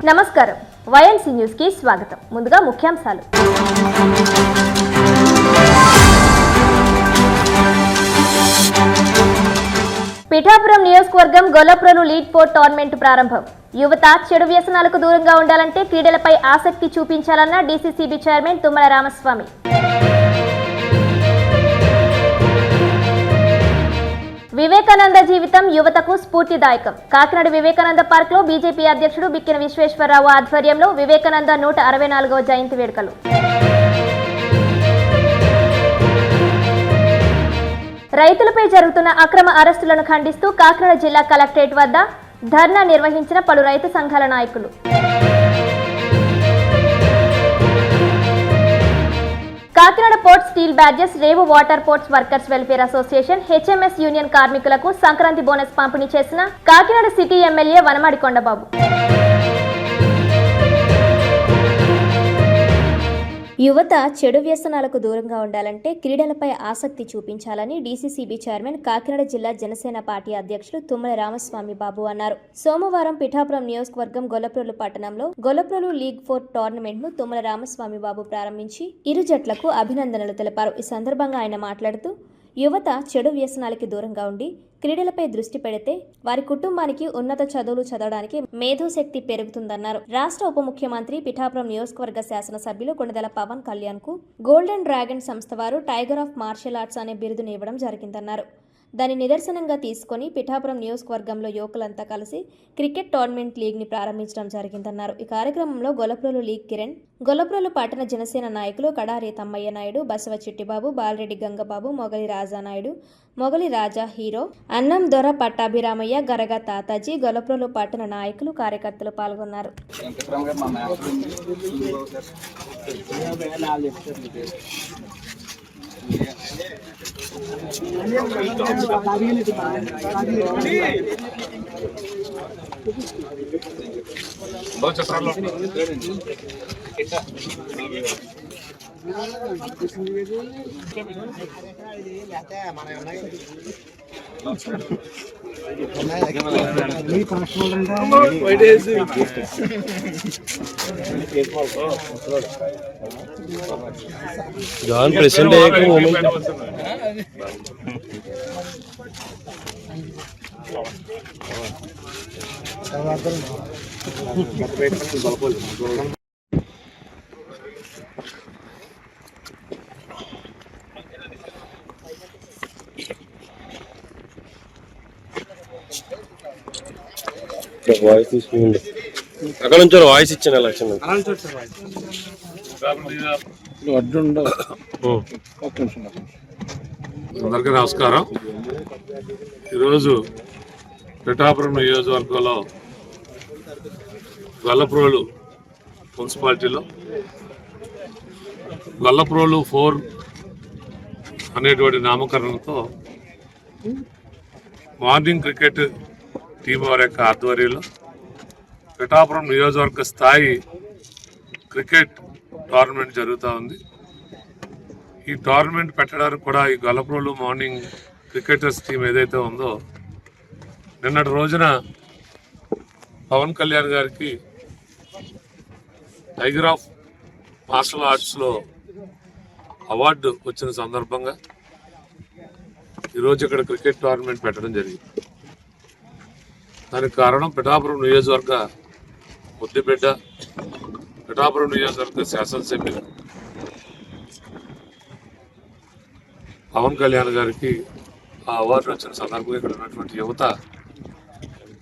నమస్కారం YNC news కి స్వాగతం. ముందుగా ముఖ్యాంశాలు. పిఠాపురం నియోజకవర్గం గొల్లప్రోలు లీగ్ 4 టోర్నమెంట్ ప్రారంభం. యువత చెడు వ్యసనాలకు దూరంగా ఉండాలంటే క్రీడలపై ఆసక్తి చూపించాలన్న డీసీసీబీ చైర్మన్ తుమ్మల రామస్వామి. వివేకానంద జీవితం యువతకు స్ఫూర్తిదాయకం. కాకినాడ వివేకానంద పార్క్ లో బీజేపీ అధ్యక్షుడు బిక్కిన విశ్వేశ్వరరావు ఆధ్వర్యంలో వివేకానంద 164వ జయంతి వేడుకలు. రైతులపై జరుగుతున్న అక్రమ అరెస్టులను ఖండిస్తూ కాకినాడ జిల్లా కలెక్టరేట్ వద్ద ధర్నా నిర్వహించిన పలు రైతు సంఘాల నాయకులు. కాకినాడ పోర్ట్ స్టీల్ బ్యాడ్జెస్ రేవు water ports workers welfare association HMS union కార్మికులకు సంక్రాంతి బోనస్ పంపిణీ చేసిన కాకినాడ సిటీ ఎమ్మెల్యే వనమాడి కొండబాబు. యువత చెడు వ్యసనాలకు దూరంగా ఉండాలంటే క్రీడలపై ఆసక్తి చూపించాలని డీసీసీబీ చైర్మన్ కాకినాడ జిల్లా జనసేన పార్టీ అధ్యక్షులు తుమ్మల రామస్వామి బాబు అన్నారు. సోమవారం పిఠాపురం నియోజకవర్గం గొల్లప్రోలు పట్టణంలో గొల్లప్రోలు లీగ్ 4 టోర్నమెంట్ ను తుమ్మల రామస్వామి బాబు ప్రారంభించి ఇరు జట్లకు అభినందనలు తెలిపారు. ఈ సందర్భంగా ఆయన మాట్లాడుతూ యువత చెడు వ్యసనాలకి దూరంగా ఉండి క్రీడలపై దృష్టి పెడితే వారి కుటుంబానికి ఉన్నత చదువులు చదవడానికి మేధోశక్తి పెరుగుతుందన్నారు. రాష్ట్ర ఉప ముఖ్యమంత్రి పిఠాపురం నియోజకవర్గ శాసనసభ్యులు కొణిదెల పవన్ కళ్యాణ్ కు గోల్డెన్ డ్రాగన్ సంస్థ వారు టైగర్ ఆఫ్ మార్షల్ ఆర్ట్స్ అనే బిరుదును ఇవ్వడం జరిగిందన్నారు. దాని నిదర్శనంగా తీసుకుని పిఠాపురం నియోజకవర్గంలో యువకులంతా కలిసి క్రికెట్ టోర్నమెంట్ లీగ్ ని ప్రారంభించడం జరిగిందన్నారు. ఈ కార్యక్రమంలో గొల్లప్రోలు లీగ్ కిరణ్, గొల్లప్రోలు పట్టణ జనసేన నాయకులు కడారి తమ్మయ్య నాయుడు, బసవ చిట్టిబాబు, బాలరెడ్డి గంగబాబు, మొగలి రాజానాయుడు, మొగలి రాజా హీరో, అన్నం దొర పట్టాభిరామయ్య, గరగ తాతాజీ, గొల్లప్రోలు పట్టణ నాయకులు కార్యకర్తలు పాల్గొన్నారు. जॉन प्रेसिडेंट है एक मोमेंट వాయిస్ తీసుకుంది అక్కడ నుంచి వాయిస్ ఇచ్చిన ఎలక్షన్ అందరికీ నమస్కారం. ఈరోజు పిఠాపురం నియోజకవర్గంలో గొల్లప్రోలు మున్సిపాలిటీలో గొల్లప్రోలు 4 అనేటువంటి నామకరణంతో మార్నింగ్ క్రికెట్ టీం వారి యొక్క ఆధ్వర్యంలో పిఠాపురం నియోజకవర్గ స్థాయి క్రికెట్ టోర్నమెంట్ జరుగుతూ ఉంది. ఈ టోర్నమెంట్ పెట్టడానికి కూడా ఈ గొల్లప్రోలు మార్నింగ్ క్రికెటర్స్ టీం ఏదైతే ఉందో నిన్నటి రోజున పవన్ కళ్యాణ్ గారికి టైగర్ ఆఫ్ మార్షల్ ఆర్ట్స్లో అవార్డు వచ్చిన సందర్భంగా ఈరోజు ఇక్కడ క్రికెట్ టోర్నమెంట్ పెట్టడం జరిగింది. దానికి కారణం పిఠాపురం నియోజకవర్గ ముద్దుబిడ్డ, పిఠాపురం నియోజకవర్గ శాసనసభ్యులు పవన్ కళ్యాణ్ గారికి ఆ అవార్డు వచ్చిన సందర్భంగా ఇక్కడ ఉన్నటువంటి యువత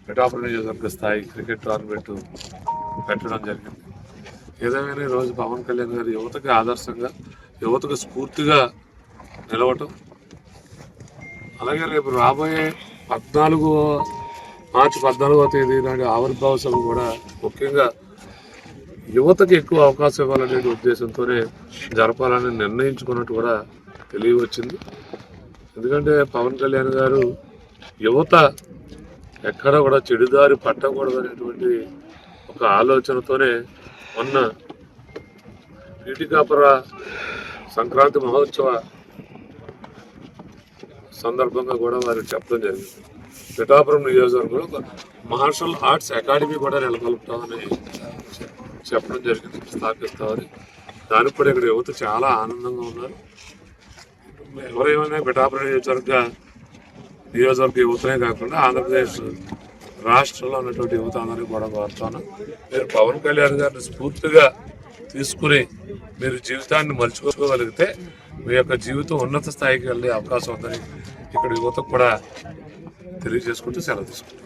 పిఠాపురం నియోజకవర్గ స్థాయి క్రికెట్ టోర్నమెంట్ పెట్టడం జరిగింది. ఏదేమైనా ఈరోజు పవన్ కళ్యాణ్ గారు యువతకి ఆదర్శంగా, యువతకు స్ఫూర్తిగా నిలవటం, అలాగే రేపు రాబోయే మార్చి 14వ తేదీ నాటి ఆవిర్భావ సభ కూడా ముఖ్యంగా యువతకి ఎక్కువ అవకాశం ఇవ్వాలనే ఉద్దేశంతోనే జరపాలని నిర్ణయించుకున్నట్టు కూడా తెలియవచ్చింది. ఎందుకంటే పవన్ కళ్యాణ్ గారు యువత ఎక్కడ కూడా చెడుదారి పట్టకూడదు అనేటువంటి ఒక ఆలోచనతోనే మొన్న పీఠికాపుర సంక్రాంతి మహోత్సవ సందర్భంగా కూడా వారికి చెప్పడం జరిగింది. పిఠాపురం నియోజకవర్గంలో మార్షల్ ఆర్ట్స్ అకాడమీ కూడా నెలకొల్పుతామని చెప్పడం జరిగింది, స్థాపిస్తామని. దానికి కూడా ఇక్కడ యువత చాలా ఆనందంగా ఉన్నారు. ఎవరేమైనా పిఠాపురం నియోజకవర్గ యువతనే కాకుండా ఆంధ్రప్రదేశ్ రాష్ట్రంలో ఉన్నటువంటి యువత అందరినీ కూడా కోరుతాను, మీరు పవన్ కళ్యాణ్ గారిని స్ఫూర్తిగా తీసుకుని మీరు జీవితాన్ని మలుచుకోగలిగితే మీ యొక్క జీవితం ఉన్నత స్థాయికి వెళ్ళే అవకాశం ఉందని ఇక్కడ యువతకు కూడా తెలియజేసుకుంటూ సెలవు తీసుకుంటాం.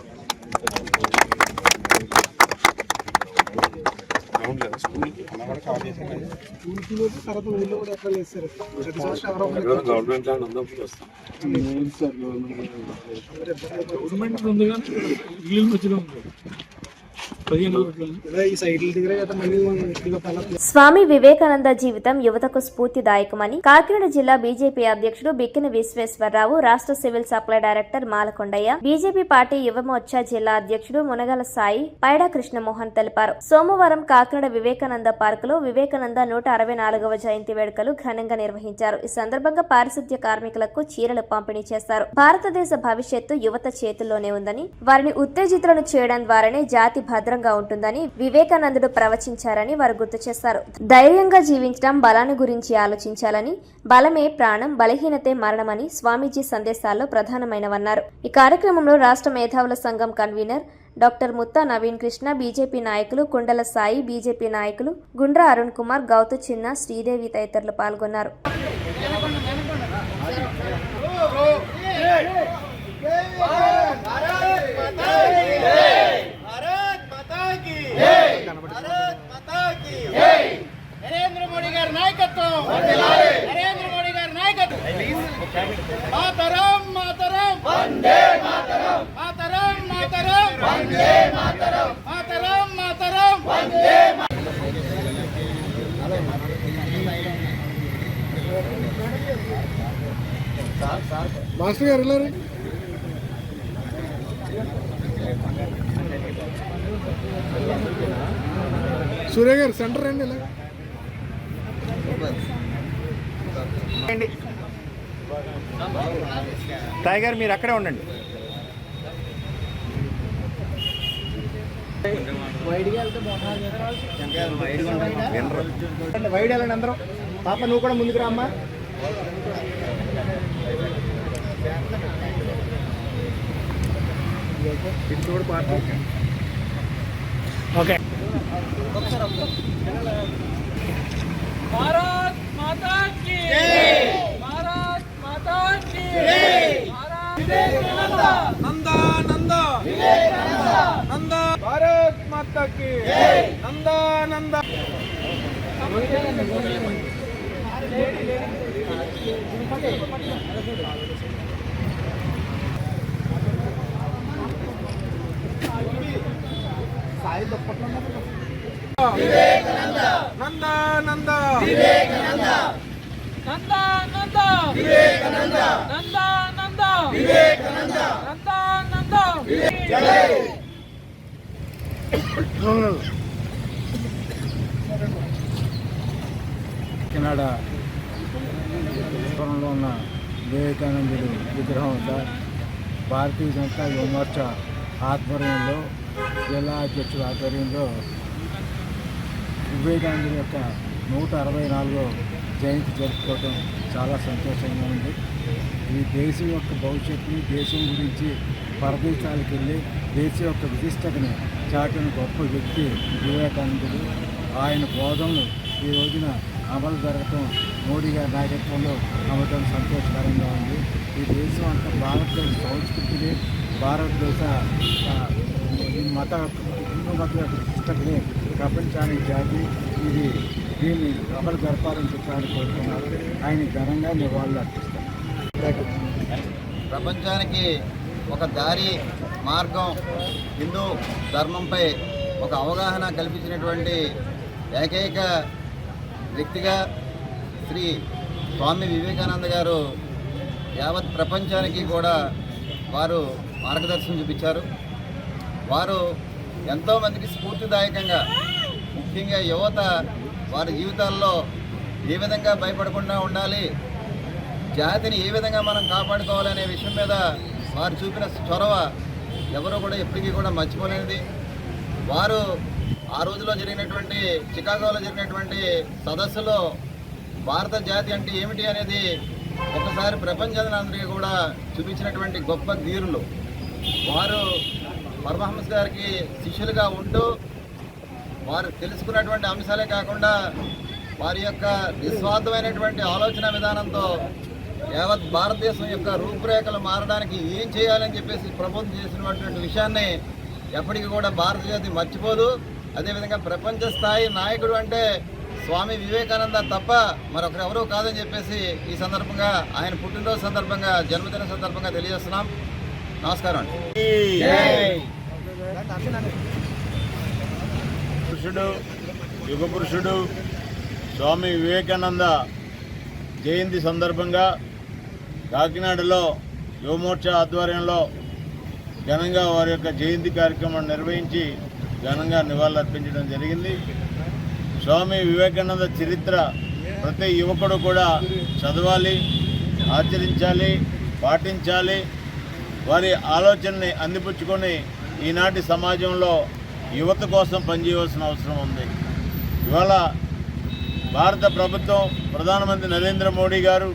గవర్నమెంట్ ల్యాండ్ ఉన్నప్పుడు వస్తాం. గవర్నమెంట్ ఉంది కానీ ఇల్లు మధ్యలో ఉంది. స్వామి వివేకానంద జీవితం యువతకు స్ఫూర్తిదాయకమని కాకినాడ జిల్లా బీజేపీ అధ్యక్షుడు బిక్కిన విశ్వేశ్వరరావు, రాష్ట్ర civil supply director Malakondaiah, BJP party యువ మోర్చా జిల్లా అధ్యక్షుడు మునగల సాయి, పైడా కృష్ణమోహన్ తెలిపారు. సోమవారం కాకినాడ వివేకానంద పార్కులో వివేకానంద 164వ జయంతి వేడుకలు ఘనంగా నిర్వహించారు. ఈ సందర్భంగా పారిశుద్ధ్య కార్మికులకు చీరలు పంపిణీ చేశారు. భారతదేశ భవిష్యత్తు యువత చేతుల్లోనే ఉందని, వారిని ఉత్తేజితులను చేయడం ద్వారానే జాతి భద్రంగా ఉంటుందని వివేకానందుడు ప్రవచించారని వారు గుర్తు చేశారు. ధైర్యంగా జీవించడం, బలాన్ని గురించి ఆలోచించాలని, బలమే ప్రాణం, బలహీనతే మరణమని స్వామీజీ సందేశాల్లో ప్రధానమైనవన్నారు. ఈ కార్యక్రమంలో రాష్ట్ర మేధావుల సంఘం convener doctor Mutha Naveen Krishna, BJP నాయకులు కుండల సాయి, బీజేపీ నాయకులు గుండ్రా అరుణ్ కుమార్, గౌతు చిన్న, శ్రీదేవి తదితరులు పాల్గొన్నారు. నరేంద్ర మోడీ గారి నాయకత్వం, నరేంద్ర మోడీ గారి నాయకత్వం. మాతరం మాతరం వందే మాతరం, మాతరం మాతరం వందే మాతరం, మాతరం మాతరం వందే మాస్టర్ గారు వెళ్ళారు. సూర్య గారు సెంటర్ రండి. ఇలా టైగర్ మీరు అక్కడే ఉండండి. వైడ్ వెళ్ళండి అందరూ. పాప నువ్వు కూడా ముందుకు రామ్మా. ఓకే. భారత్ మాతా కీ జై, భారత్ మాతా కీ జై, వివేకానంద నంద నంద వివేకానంద నంద, భారత్ మాతా కీ జై, నంద నంద. వివేకానంద నంద నంద వివేకానంద, నంద నంద వివేకానంద, నంద నంద వివేకానంద, నంద నంద జై. కాకినాడ పురంలో ఉన్న వివేకానందుడి విగ్రహం వద్ద భారతీయ జనతా యువ మోర్చా ఆధ్వర్యంలో, జిల్లా అధ్యక్షుల ఆధ్వర్యంలో వివేకానందుడి యొక్క 164వ జయంతి జరుపుకోవడం చాలా సంతోషంగా ఉంది. ఈ దేశం యొక్క భవిష్యత్తుని, దేశం గురించి పరదేశాలకు వెళ్ళి దేశం యొక్క విశిష్టతని చాటిన గొప్ప వ్యక్తి వివేకానందుడు. ఆయన బోధనలు ఈ రోజున అమలు జరగటం, మోడీ గారి నాయకత్వంలో అమలు సంతోషకరంగా ఉంది. ఈ దేశం అంతా భారతదేశ సంస్కృతిని, భారతదేశ హిందూ మత యొక్క విశిష్టతని ప్రపంచానికి జాతి దీన్ని అమలు జరపాలని చెప్పాలని కోరుతున్నారు. ఆయన ఘనంగా నివాళులు అర్పిస్తారు. ప్రపంచానికి ఒక దారి మార్గం, హిందూ ధర్మంపై ఒక అవగాహన కల్పించినటువంటి ఏకైక వ్యక్తిగా శ్రీ స్వామి వివేకానంద గారు యావత్ ప్రపంచానికి కూడా వారు మార్గదర్శనం చూపించారు. వారు ఎంతోమందికి స్ఫూర్తిదాయకంగా, ముఖ్యంగా యువత వారి జీవితాల్లో ఏ విధంగా భయపడకుండా ఉండాలి, జాతిని ఏ విధంగా మనం కాపాడుకోవాలనే విషయం మీద వారు చూపిన చొరవ ఎవరో కూడా ఎప్పటికీ కూడా మర్చిపోలేనిది. వారు ఆ రోజులో జరిగినటువంటి చికాగోలో జరిగినటువంటి సదస్సులో భారత జాతి అంటే ఏమిటి అనేది ఒకసారి ప్రపంచానికి కూడా చూపించినటువంటి గొప్ప ధీరులు. వారు పరమహంస గారికి శిష్యులుగా ఉంటూ వారు తెలుసుకున్నటువంటి అంశాలే కాకుండా వారి యొక్క నిస్వార్థమైనటువంటి ఆలోచన విధానంతో యావత్ భారతదేశం యొక్క రూపురేఖలు మారడానికి ఏం చేయాలని చెప్పేసి ప్రబోధం చేసినటువంటి విషయాన్ని ఎప్పటికీ కూడా భారత జాతి మర్చిపోదు. అదేవిధంగా ప్రపంచ స్థాయి నాయకుడు అంటే స్వామి వివేకానంద తప్ప మరొకరెవరూ కాదని చెప్పేసి ఈ సందర్భంగా ఆయన పుట్టినరోజు సందర్భంగా జన్మదిన సందర్భంగా తెలియజేస్తున్నాం. నమస్కారం అండి. యుగ పురుషుడు స్వామి వివేకానంద జయంతి సందర్భంగా కాకినాడలో యువమోర్చా ఆధ్వర్యంలో ఘనంగా వారి యొక్క జయంతి కార్యక్రమాన్ని నిర్వహించి ఘనంగా నివాళులర్పించడం జరిగింది. స్వామి వివేకానంద చరిత్ర ప్రతి యువకుడు కూడా చదవాలి, ఆచరించాలి, పాటించాలి. వారి ఆలోచనని అందిపుచ్చుకొని ఈనాటి సమాజంలో యువత కోసం పనిచేయవలసిన అవసరం ఉంది. ఇవాళ భారత ప్రభుత్వం ప్రధానమంత్రి నరేంద్ర మోడీ గారు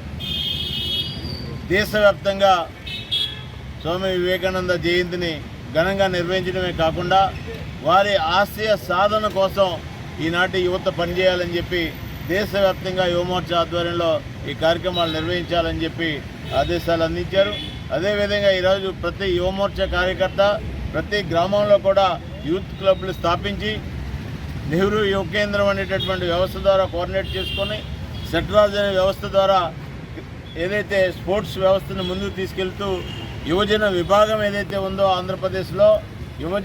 దేశవ్యాప్తంగా స్వామి వివేకానంద జయంతిని ఘనంగా నిర్వహించడమే కాకుండా వారి ఆశయ సాధన కోసం ఈనాటి యువత పనిచేయాలని చెప్పి దేశవ్యాప్తంగా యువమోర్చా ఆధ్వర్యంలో ఈ కార్యక్రమాలు నిర్వహించాలని చెప్పి ఆదేశాలు అందించారు. అదేవిధంగా ఈరోజు ప్రతి యువమోర్చా కార్యకర్త ప్రతి గ్రామంలో కూడా యూత్ క్లబ్లు స్థాపించి నెహ్రూ యువ కేంద్రం అనేటటువంటి వ్యవస్థ ద్వారా కోఆర్డినేట్ చేసుకొని సెట్రాజ్ అనే వ్యవస్థ ద్వారా ఏదైతే స్పోర్ట్స్ వ్యవస్థను ముందుకు తీసుకెళ్తూ యువజన విభాగం ఏదైతే ఉందో ఆంధ్రప్రదేశ్లో యువ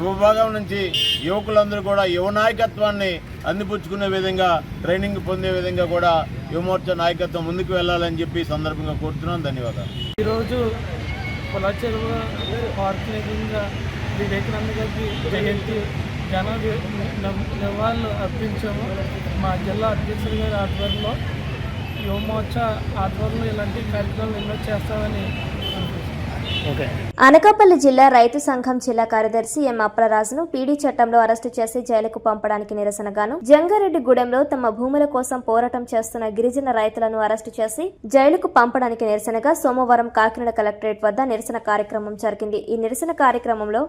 విభాగం నుంచి యువకులందరూ కూడా యువ నాయకత్వాన్ని అందిపుచ్చుకునే విధంగా ట్రైనింగ్ పొందే విధంగా కూడా యువమోర్చా నాయకత్వం ముందుకు వెళ్ళాలని చెప్పి సందర్భంగా కోరుతున్నాను. ధన్యవాదాలు. ఈరోజు పొలాచెరువు పార్క్ ఎదురుగా వివేకానంద గారికి జయంతి నివాళులు అర్పించాము. మా జిల్లా అధ్యక్షుడి గారి ఆధ్వర్యంలో యువమోర్చా ఆధ్వర్యంలో ఇలాంటి కార్యక్రమాలు ఎన్నో చేస్తామని అనకాపల్లి జిల్లా రైతు సంఘం జిల్లా కార్యదర్శి ఎం అప్పలరాజును పీడీ చట్టంలో అరెస్టు చేసి జైలుకు పంపడానికి నిరసనగాను జంగారెడ్డిగూడెంలో తమ భూముల కోసం పోరాటం చేస్తున్న గిరిజన రైతులను అరెస్టు చేసి జైలుకు పంపడానికి నిరసనగా సోమవారం కాకినాడ కలెక్టరేట్ వద్ద నిరసన కార్యక్రమం జరిగింది. ఈ నిరసన కార్యక్రమంలో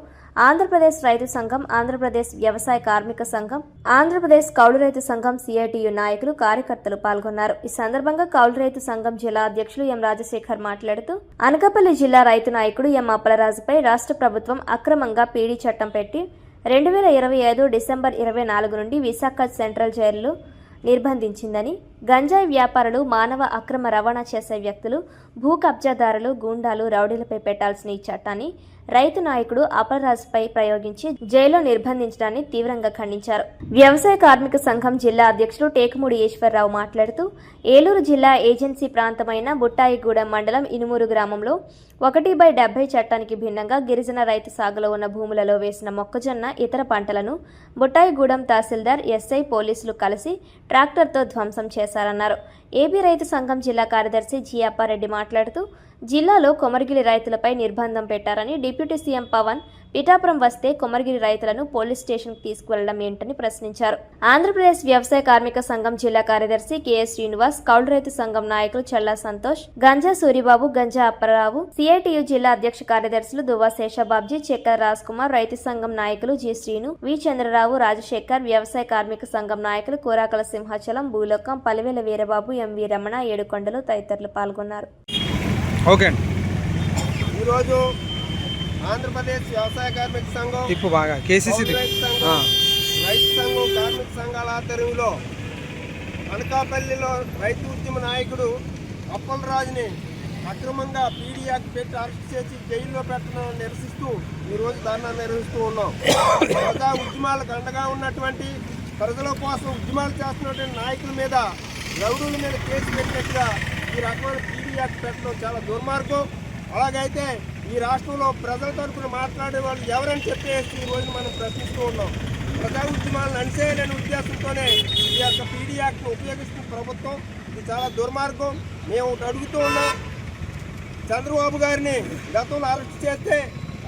ఆంధ్రప్రదేశ్ రైతు సంఘం, ఆంధ్రప్రదేశ్ వ్యవసాయ కార్మిక సంఘం, ఆంధ్రప్రదేశ్ కౌలు రైతు సంఘం సిఐటియు నాయకులు, కార్యకర్తలు పాల్గొన్నారు. ఈ సందర్భంగా కౌలు రైతు సంఘం జిల్లా అధ్యక్షులు ఎం రాజశేఖర్ మాట్లాడుతూ అనకాపల్లి జిల్లా రైతు నాయకుడు ఎం అప్పలరాజుపై రాష్ట్ర ప్రభుత్వం అక్రమంగా పీడీ చట్టం పెట్టి 2025 డిసెంబర్ 24 నుండి విశాఖ సెంట్రల్ జైలులో నిర్బంధించిందని, గంజాయి వ్యాపారులు, మానవ అక్రమ రవాణా చేసే వ్యక్తులు, భూ కబ్జాదారులు, గూండాలు, రౌడీలపై పెట్టాల్సిన ఈ చట్టాన్ని రైతు నాయకుడు అప్పలరాజుపై ప్రయోగించి జైల్లో నిర్బంధించడాన్ని తీవ్రంగా ఖండించారు. వ్యవసాయ కార్మిక సంఘం జిల్లా అధ్యక్షుడు టేకుమూడి ఈశ్వరరావు మాట్లాడుతూ ఏలూరు జిల్లా ఏజెన్సీ ప్రాంతమైన బుట్టాయిగూడెం మండలం ఇనుమూరు గ్రామంలో 1/70 చట్టానికి భిన్నంగా గిరిజన రైతు సాగులో ఉన్న భూములలో వేసిన మొక్కజొన్న, ఇతర పంటలను బుట్టాయిగూడెం తహసీల్దార్, ఎస్ఐ, పోలీసులు కలిసి ట్రాక్టర్తో ధ్వంసం చేశారన్నారు. ఏబీ రైతు సంఘం జిల్లా కార్యదర్శి జి అప్పారెడ్డి మాట్లాడుతూ జిల్లాలో కొమరగిరి రైతులపై నిర్బంధం పెట్టారని, డిప్యూటీ సీఎం పవన్ పిఠాపురం వస్తే కొమరగిరి రైతులను పోలీస్ స్టేషన్కు తీసుకువెళ్లడం ఏంటని ప్రశ్నించారు. ఆంధ్రప్రదేశ్ వ్యవసాయ కార్మిక సంఘం జిల్లా కార్యదర్శి కెఎస్ శ్రీనివాస్, కౌలు రైతు సంఘం నాయకులు చల్లా సంతోష్, గంజా సూరిబాబు, గంజా అప్పారావు, సిఐటియు జిల్లా అధ్యక్ష కార్యదర్శులు దువ్వా శేషబాబ్జీ, చెక్కర్ రాజ్ కుమార్, రైతు సంఘం నాయకులు జి శ్రీను, వి చంద్రరావు, రాజశేఖర్, వ్యవసాయ కార్మిక సంఘం నాయకులు కూరాకల సింహాచలం, భూలోకం, పలివేల వీరబాబు, ఎంవి రమణ, ఏడుకొండలు తదితరులు పాల్గొన్నారు. ఈరోజు ఆంధ్రప్రదేశ్ వ్యవసాయ కార్మిక సంఘం, రైతు సంఘం, కార్మిక సంఘాల ఆధ్వర్యంలో అనకాపల్లిలో రైతు ఉద్యమ నాయకుడు అప్పలరాజుని అక్రమంగా పీడీ యాక్ట్ పెట్టి అరెస్ట్ చేసి జైల్లో పెట్టడం నిరసిస్తూ ఈరోజు ధర్నా నిర్వహిస్తూ ఉన్నాం. ప్రజా ఉద్యమాలకు అండగా ఉన్నటువంటి, ప్రజల కోసం ఉద్యమాలు చేస్తున్నటువంటి నాయకుల మీద, రౌడీల మీద కేసు పెట్టినట్టుగా ఈ రకమైన పీడీ యాక్ట్ పెట్టడం చాలా దుర్మార్గం. అలాగైతే ఈ రాష్ట్రంలో ప్రజల తరపున మాట్లాడే వాళ్ళు ఎవరని చెప్పేసి ఈ రోజు మనం ప్రశ్నిస్తూ ఉన్నాం. ప్రజా ఉద్యమాలను అణిచేయాలనే ఉద్దేశంతోనే ఈ యొక్క పీడీ యాక్ట్ను ఉపయోగిస్తున్న ప్రభుత్వం. ఇది చాలా దుర్మార్గం. మేము ఒకటి అడుగుతూ ఉన్నాం, చంద్రబాబు గారిని గతంలో అరెస్ట్ చేస్తే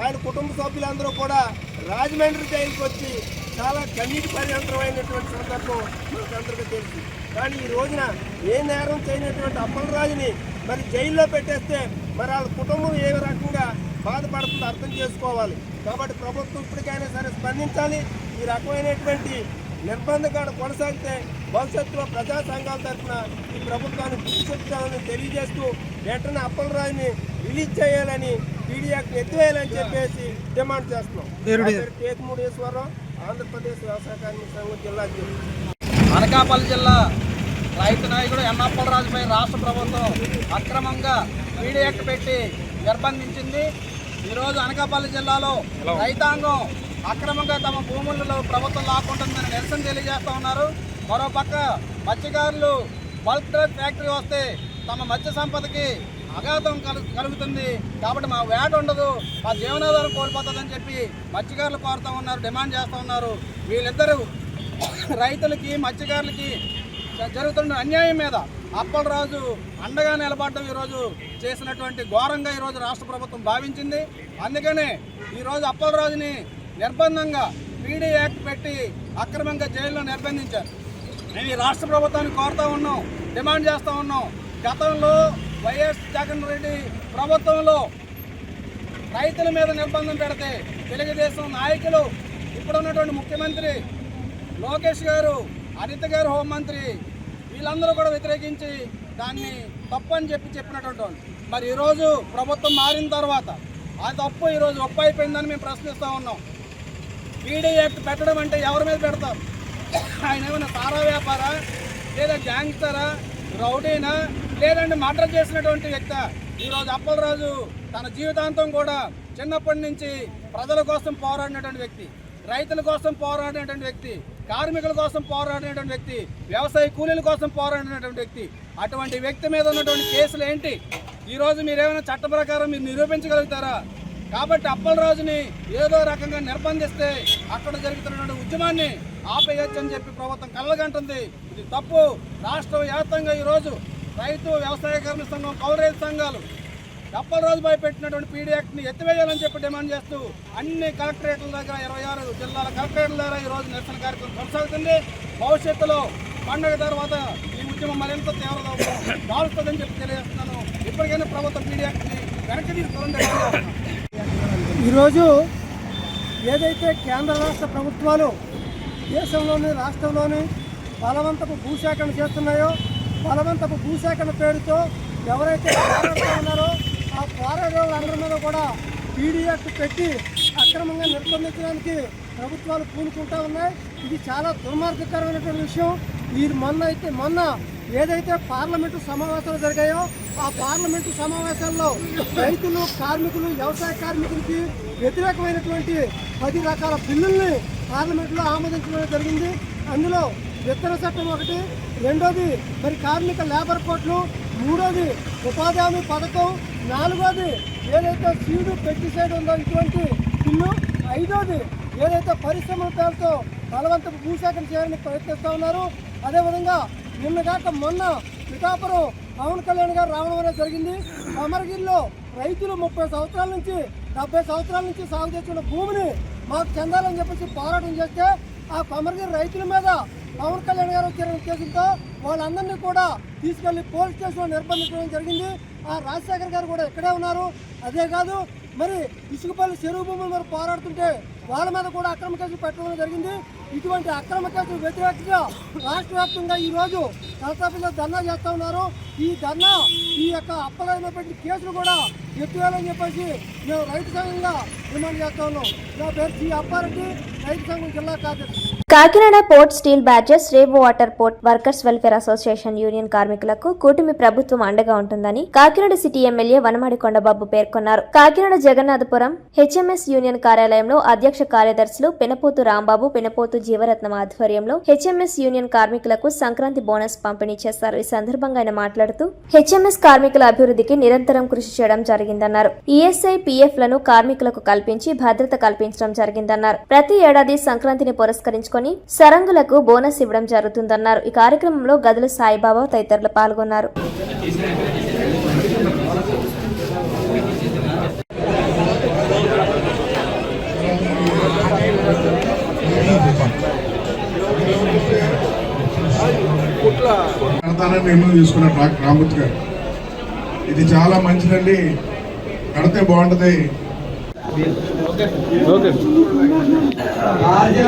ఆయన కుటుంబ సభ్యులందరూ కూడా రాజమండ్రి జైలుకి వచ్చి చాలా కన్నీటి పర్యంతరమైనటువంటి సందర్భం మనకందరికీ తెలుసు. కానీ ఈ రోజున ఏ నేరం చేయనటువంటి అప్పలరాజుని మరి జైల్లో పెట్టేస్తే మరి వాళ్ళ కుటుంబం ఏ రకంగా బాధపడుతుందో అర్థం చేసుకోవాలి. కాబట్టి ప్రభుత్వం ఇప్పటికైనా సరే స్పందించాలి. ఈ రకమైనటువంటి నిర్బంధకాలు కొనసాగితే భవిష్యత్తులో ప్రజా సంఘాల తరఫున ఈ ప్రభుత్వాన్ని గుర్తించాలని తెలియజేస్తూ వెంటనే అప్పలరాజుని రిలీజ్ చేయాలని, పీడీ యాక్ట్ని ఎత్తివేయాలని చెప్పేసి డిమాండ్ చేస్తున్నాం. కేతుమూడేశ్వరరావు, ఆంధ్రప్రదేశ్ వ్యవసాయ కార్మిక సంఘం జిల్లా అధ్యక్షుడు. అనకాపల్లి జిల్లా రైతు నాయకుడు అప్పలరాజుపై రాష్ట్ర ప్రభుత్వం అక్రమంగా పీడీ యాక్ట్ పెట్టి నిర్బంధించింది. ఈరోజు అనకాపల్లి జిల్లాలో రైతాంగం అక్రమంగా తమ భూములలో ప్రభుత్వం లాక్కుంటుందని నిరసన తెలియజేస్తూ ఉన్నారు. మరోపక్క మత్స్యకారులు బల్క్ డ్రగ్ ఫ్యాక్టరీ వస్తే తమ మత్స్య సంపదకి అఘాతం కలుగుతుంది, కాబట్టి మా వేట ఉండదు, మా జీవనాధారం కోల్పోతుందని చెప్పి మత్స్యకారులు కోరుతూ ఉన్నారు, డిమాండ్ చేస్తూ ఉన్నారు. వీళ్ళిద్దరూ రైతులకి మత్స్యకారులకి జరుగుతున్న అన్యాయం మీద అప్పలరాజు అండగా నిలబడడం ఈరోజు చేసినటువంటి ఘోరంగా ఈరోజు రాష్ట్ర ప్రభుత్వం భావించింది. అందుకనే ఈరోజు అప్పలరాజుని నిర్బంధంగా పీడీ యాక్ట్ పెట్టి అక్రమంగా జైల్లో నిర్బంధించారు. మేము ఈ రాష్ట్ర ప్రభుత్వాన్ని కోరుతూ ఉన్నాం, డిమాండ్ చేస్తూ ఉన్నాం. గతంలో వైఎస్ జగన్ రెడ్డి ప్రభుత్వంలో రైతుల మీద నిర్బంధం పెడితే తెలుగుదేశం నాయకులు, ఇప్పుడున్నటువంటి ముఖ్యమంత్రి లోకేష్ గారు, అనిత గారు హోంమంత్రి, వీళ్ళందరూ కూడా వ్యతిరేకించి దాన్ని తప్పని చెప్పినటువంటి వాళ్ళు. మరి ఈరోజు ప్రభుత్వం మారిన తర్వాత ఆ తప్పు ఈరోజు ఒప్పు అయిపోయిందని మేము ప్రశ్నిస్తూ ఉన్నాం. పీడీ యాక్ట్ పెట్టడం అంటే ఎవరి మీద పెడతారు? ఆయన ఏమైనా సారా వ్యాపారా, లేదా గ్యాంగ్స్టరా, రౌడీనా, లేదంటే మర్డర్ చేసినటువంటి వ్యక్తి? ఈరోజు అప్పలరాజు తన జీవితాంతం కూడా చిన్నప్పటి నుంచి ప్రజల కోసం పోరాడినటువంటి వ్యక్తి, రైతుల కోసం పోరాడినటువంటి వ్యక్తి, కార్మికుల కోసం పోరాడినటువంటి వ్యక్తి, వ్యవసాయ కూలీల కోసం పోరాడినటువంటి వ్యక్తి. అటువంటి వ్యక్తి మీద ఉన్నటువంటి కేసులు ఏంటి? ఈరోజు మీరేమైనా చట్ట ప్రకారం మీరు నిరూపించగలుగుతారా? కాబట్టి అప్పలరాజుని ఏదో రకంగా నిర్బంధిస్తే అక్కడ జరుగుతున్నటువంటి ఉద్యమాన్ని ఆపేయచ్చు అని చెప్పి ప్రభుత్వం కళ్ళగంటుంది. ఇది తప్పు. రాష్ట్ర వ్యాప్తంగా ఈరోజు రైతు, వ్యవసాయ కార్మిక సంఘం, కౌలు రైతు సంఘాలు అప్పలరాజుపై పెట్టినటువంటి పీడీ యాక్ట్ని ఎత్తివేయాలని చెప్పి డిమాండ్ చేస్తూ అన్ని కలెక్టరేట్ల దగ్గర 26 జిల్లాల కలెక్టరేట్ల దగ్గర ఈరోజు నిరసన కార్యక్రమం కొనసాగుతుంది. భవిష్యత్తులో పండుగ తర్వాత ఈ ఉద్యమం మరింత తీవ్రత దాల్స్తుందని చెప్పి తెలియజేస్తున్నాను. ఇప్పటికైనా ప్రభుత్వం పీడీ యాక్ట్ని వెనక్కి తీసుకోవాలని. ఈరోజు ఏదైతే కేంద్ర రాష్ట్ర ప్రభుత్వాలు దేశంలోని, రాష్ట్రంలోని బలవంతపు భూసేకరణ చేస్తున్నాయో, బలవంతపు భూసేకరణ పేరుతో ఎవరైతే పోరాడుతూ ఉన్నారో ఆ పోరాడేవాళ్ళందరి మీద కూడా పీడీ యాక్ట్ పెట్టి అక్రమంగా నిర్బంధించడానికి ప్రభుత్వాలు పూనుకుంటూ ఉన్నాయి. ఇది చాలా దుర్మార్గకరమైనటువంటి విషయం. మొన్న ఏదైతే పార్లమెంటు సమావేశాలు జరిగాయో ఆ పార్లమెంటు సమావేశాల్లో రైతులు, కార్మికులు, వ్యవసాయ కార్మికులకి వ్యతిరేకమైనటువంటి 10 రకాల బిల్లుల్ని పార్లమెంట్లో ఆమోదించడం జరిగింది. అందులో విత్తన చట్టం ఒకటి, రెండోది మరి కార్మిక లేబర్ కోడ్లు, మూడోది ఉపాధి హామీ పథకం, నాలుగోది ఏదైతే సీడు పెస్టిసైడ్ ఉందో ఇటువంటి బిల్లు, ఐదోది ఏదైతే పరిశ్రమల పేరుతో బలవంతపు భూసేకరణ చేయాలని ప్రయత్నిస్తూ ఉన్నారు. అదేవిధంగా నిన్నగాక మొన్న పిఠాపురం పవన్ కళ్యాణ్ గారు రావడం అనేది జరిగింది. అమరగిరిలో రైతులు 30 సంవత్సరాల నుంచి 70 సంవత్సరాల నుంచి సాగు చేస్తున్న భూమిని మాకు చెందాలని చెప్పేసి పోరాటం చేస్తే ఆ అమరగిరి రైతుల మీద పవన్ కళ్యాణ్ గారు వచ్చిన ఉద్దేశంతో వాళ్ళందరినీ కూడా తీసుకెళ్లి పోలీస్ స్టేషన్లో నిర్బంధించడం జరిగింది. ఆ రాజశేఖర్ గారు కూడా ఇక్కడే ఉన్నారు. అదే కాదు మరి ఇసుకపల్లి చెరువు భూముల మీద పోరాడుతుంటే వాళ్ళ మీద కూడా అక్రమ కేసులు పెట్టడం జరిగింది. ఇటువంటి అక్రమ కేసులు వ్యతిరేకంగా రాష్ట్ర వ్యాప్తంగా ఈరోజు కలెక్టర్లో ధర్నా చేస్తూ ఉన్నారు. ఈ ధర్నా ఈ యొక్క అప్పలైన పెట్టిన కేసులు కూడా ఎత్తివేయాలని చెప్పేసి మేము రైతు సంఘంగా డిమాండ్ చేస్తా ఉన్నాం. నా పేరు సి అప్పారెడ్డి, రైతు సంఘం జిల్లా కార్యదర్శి. Kakinada port steel batches, rave water port workers welfare association union కార్మికులకు కూటమి ప్రభుత్వం అండగా ఉంటుందని కాకినాడ సిటీ ఎమ్మెల్యే వనమాడి కొండబాబు పేర్కొన్నారు. కాకినాడ జగన్నాథపురం హెచ్ఎంఎస్ యూనియన్ కార్యాలయంలో అధ్యక్ష కార్యదర్శులు పెనపోతు రాంబాబు, పెనపోతు జీవరత్నం ఆధ్వర్యంలో హెచ్ఎంఎస్ యూనియన్ కార్మికులకు సంక్రాంతి బోనస్ పంపిణీ చేశారు. ఈ సందర్భంగా ఆయన మాట్లాడుతూ హెచ్ఎంఎస్ కార్మికుల అభివృద్ధికి నిరంతరం కృషి చేయడం జరిగిందన్నారు. ఈఎస్ఐ, పిఎఫ్ లను కార్మికులకు కల్పించి భద్రత కల్పించడం జరిగిందన్నారు. ప్రతి ఏడాది సంక్రాంతిని పురస్కరించుకొని సరంగులకు బోనస్ ఇవ్వడం జరుగుతుందన్నారు. ఈ కార్యక్రమంలో గదుల సాయిబాబా తదితరులు పాల్గొన్నారు. నిర్ణయం తీసుకున్నారు డాక్టర్ రామూర్తి గారు. ఇది చాలా మంచిదండి, కడితే బాగుంటది. బాజీ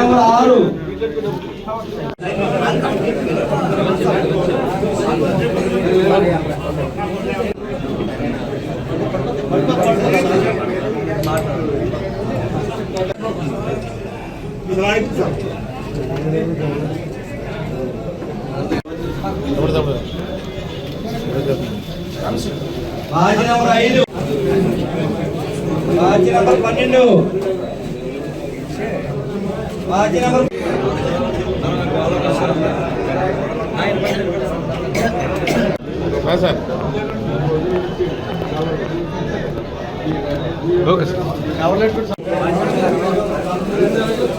నంబర్ 5, బాజీ నంబర్ 12, బాజీ నంబర్ సార్ ఓకే సార్.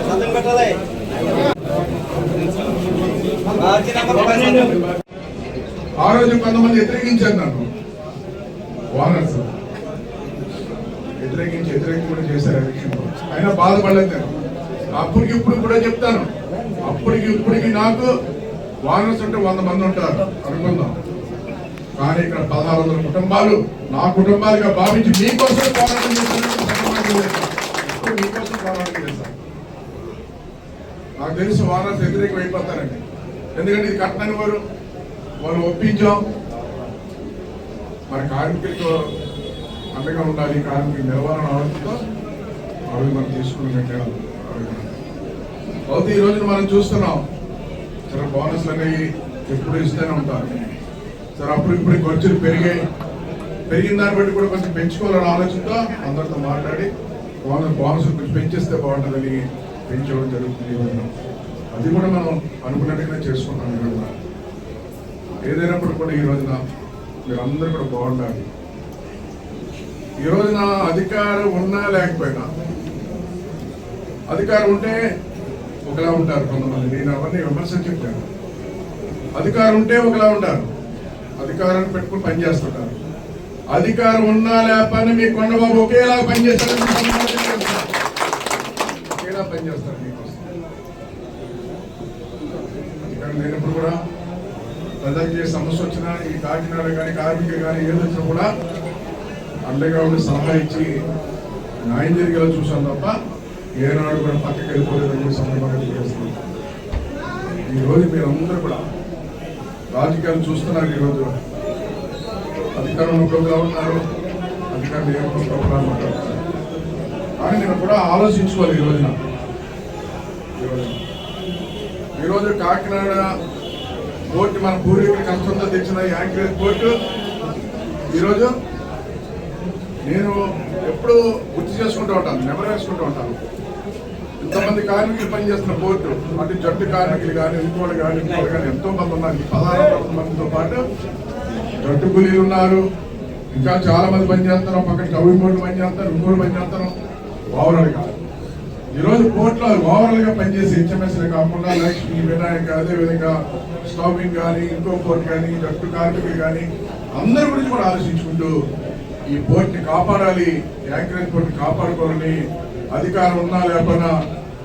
సంతకం పెట్టాలి. బాజీ నంబర్ 12. ఆ రోజు కొంతమంది వ్యతిరేకించారు నన్ను, ఓనర్స్ వ్యతిరేకం కూడా చేశారు ఎలక్షన్లో. అయినా బాధపడలేదు నేను. అప్పటికి ఇప్పుడు కూడా చెప్తాను, ఇప్పటికి నాకు ఓనర్స్ ఉంటే 100 మంది ఉంటారు అనుకుందాం, కానీ ఇక్కడ 1600 కుటుంబాలు నా కుటుంబాలుగా భావించి మీకోసం పోరాటం చేశాను. నాకు తెలిసి ఓనర్స్ వ్యతిరేకం అయిపోతారండి. ఎందుకంటే ఇది కట్టని వాళ్ళు ఒప్పించాం. మరి కార్మికులకు అండగా ఉండాలి, కార్మికులు నిలవాలని ఆలోచనతో అవి మనం తీసుకుని కట్టాలి. అయితే ఈ రోజున మనం చూస్తున్నాం సరే బోనస్లు అనేవి ఎప్పుడు ఇస్తూనే ఉంటారు. సరే అప్పుడు ఇప్పుడు ఖర్చులు పెరిగిన దాన్ని బట్టి కూడా కొంచెం పెంచుకోవాలని ఆలోచనతో అందరితో మాట్లాడి బోనస్ కొంచెం పెంచేస్తే బాగుంటుందని పెంచుకోవడం జరుగుతుంది. అది కూడా మనం అనుకున్నట్టుగానే చేసుకుంటాం. ఈరోజున ఏదైనప్పుడు కూడా ఈ రోజున మీరందరూ కూడా బాగుండాలి. ఈ రోజున అధికారం ఉన్నా లేకపోయినా, అధికారం ఉంటే ఒకలా ఉంటారు కొంతమంది, నేను అవన్నీ విమర్శించాను. అధికారం ఉంటే ఒకలా ఉంటారు, అధికారాన్ని పెట్టుకుని పనిచేస్తుంటారు. అధికారం ఉన్నా లేకపోయినా మీ కొండబాబు ఒకేలా పనిచేస్తారు, ఒకేలా పనిచేస్తారు మీకోసం. అధికారం లేనప్పుడు కూడా ప్రజలకు ఏ సమస్య వచ్చినా, ఈ కాకినాడ కానీ కార్మికులు కానీ ఏది వచ్చినా కూడా అండగా ఉండి సలహా ఇచ్చి న్యాయం జరిగేలా చూసాం తప్ప ఏనాడు కూడా పక్కకి వెళ్ళిపోలేదని సందర్భంగా తెలియజేస్తున్నాం. ఈరోజు మీరందరూ కూడా రాజకీయాలు చూస్తున్నారు. ఈరోజు అధికారంలో ఒకలా ఉన్నారు, అధికారులు ఏమో ఒకలా ఉంటారు. కానీ నేను కూడా ఆలోచించుకోవాలి. ఈరోజు కాకినాడ పోర్టు మన పూర్వీకుల కష్టంతో తెచ్చిన యాంకరేజ్ పోర్టు ఈరోజు నేను ఎప్పుడు గుర్తు చేసుకుంటూ ఉంటాను, నెమరు వేసుకుంటూ ఉంటాను. ఇంతమంది కార్మికులు పనిచేస్తున్న పోర్టు, అటు జట్టు కార్మికులు కానీ ఇంకోళ్ళు కానీ ఎంతో మంది ఉన్నారు. 16 మందితో పాటు జట్టు కూలీలు ఉన్నారు, ఇంకా చాలా మంది పనిచేస్తారు. పక్కన కవి పోర్టు పనిచేస్తారు, ఇంకోళ్ళు పనిచేస్తారు. ఓవరాల్ గా ఈరోజు పోర్టులో ఓవరాల్ గా పనిచేసే హెచ్ఎంఎస్లే కాకుండా లక్ష్మి, వినాయక, అదేవిధంగా స్టాపింగ్ కానీ ఇంకో పోర్టు కానీ జట్టు కార్మికులు కానీ అందరి గురించి కూడా ఆలోచించుకుంటూ ఈ పోర్టుని కాపాడాలి, యాంకరేజ్ పోర్టుని కాపాడుకోవాలని అధికారం ఉన్నా లేకపోయినా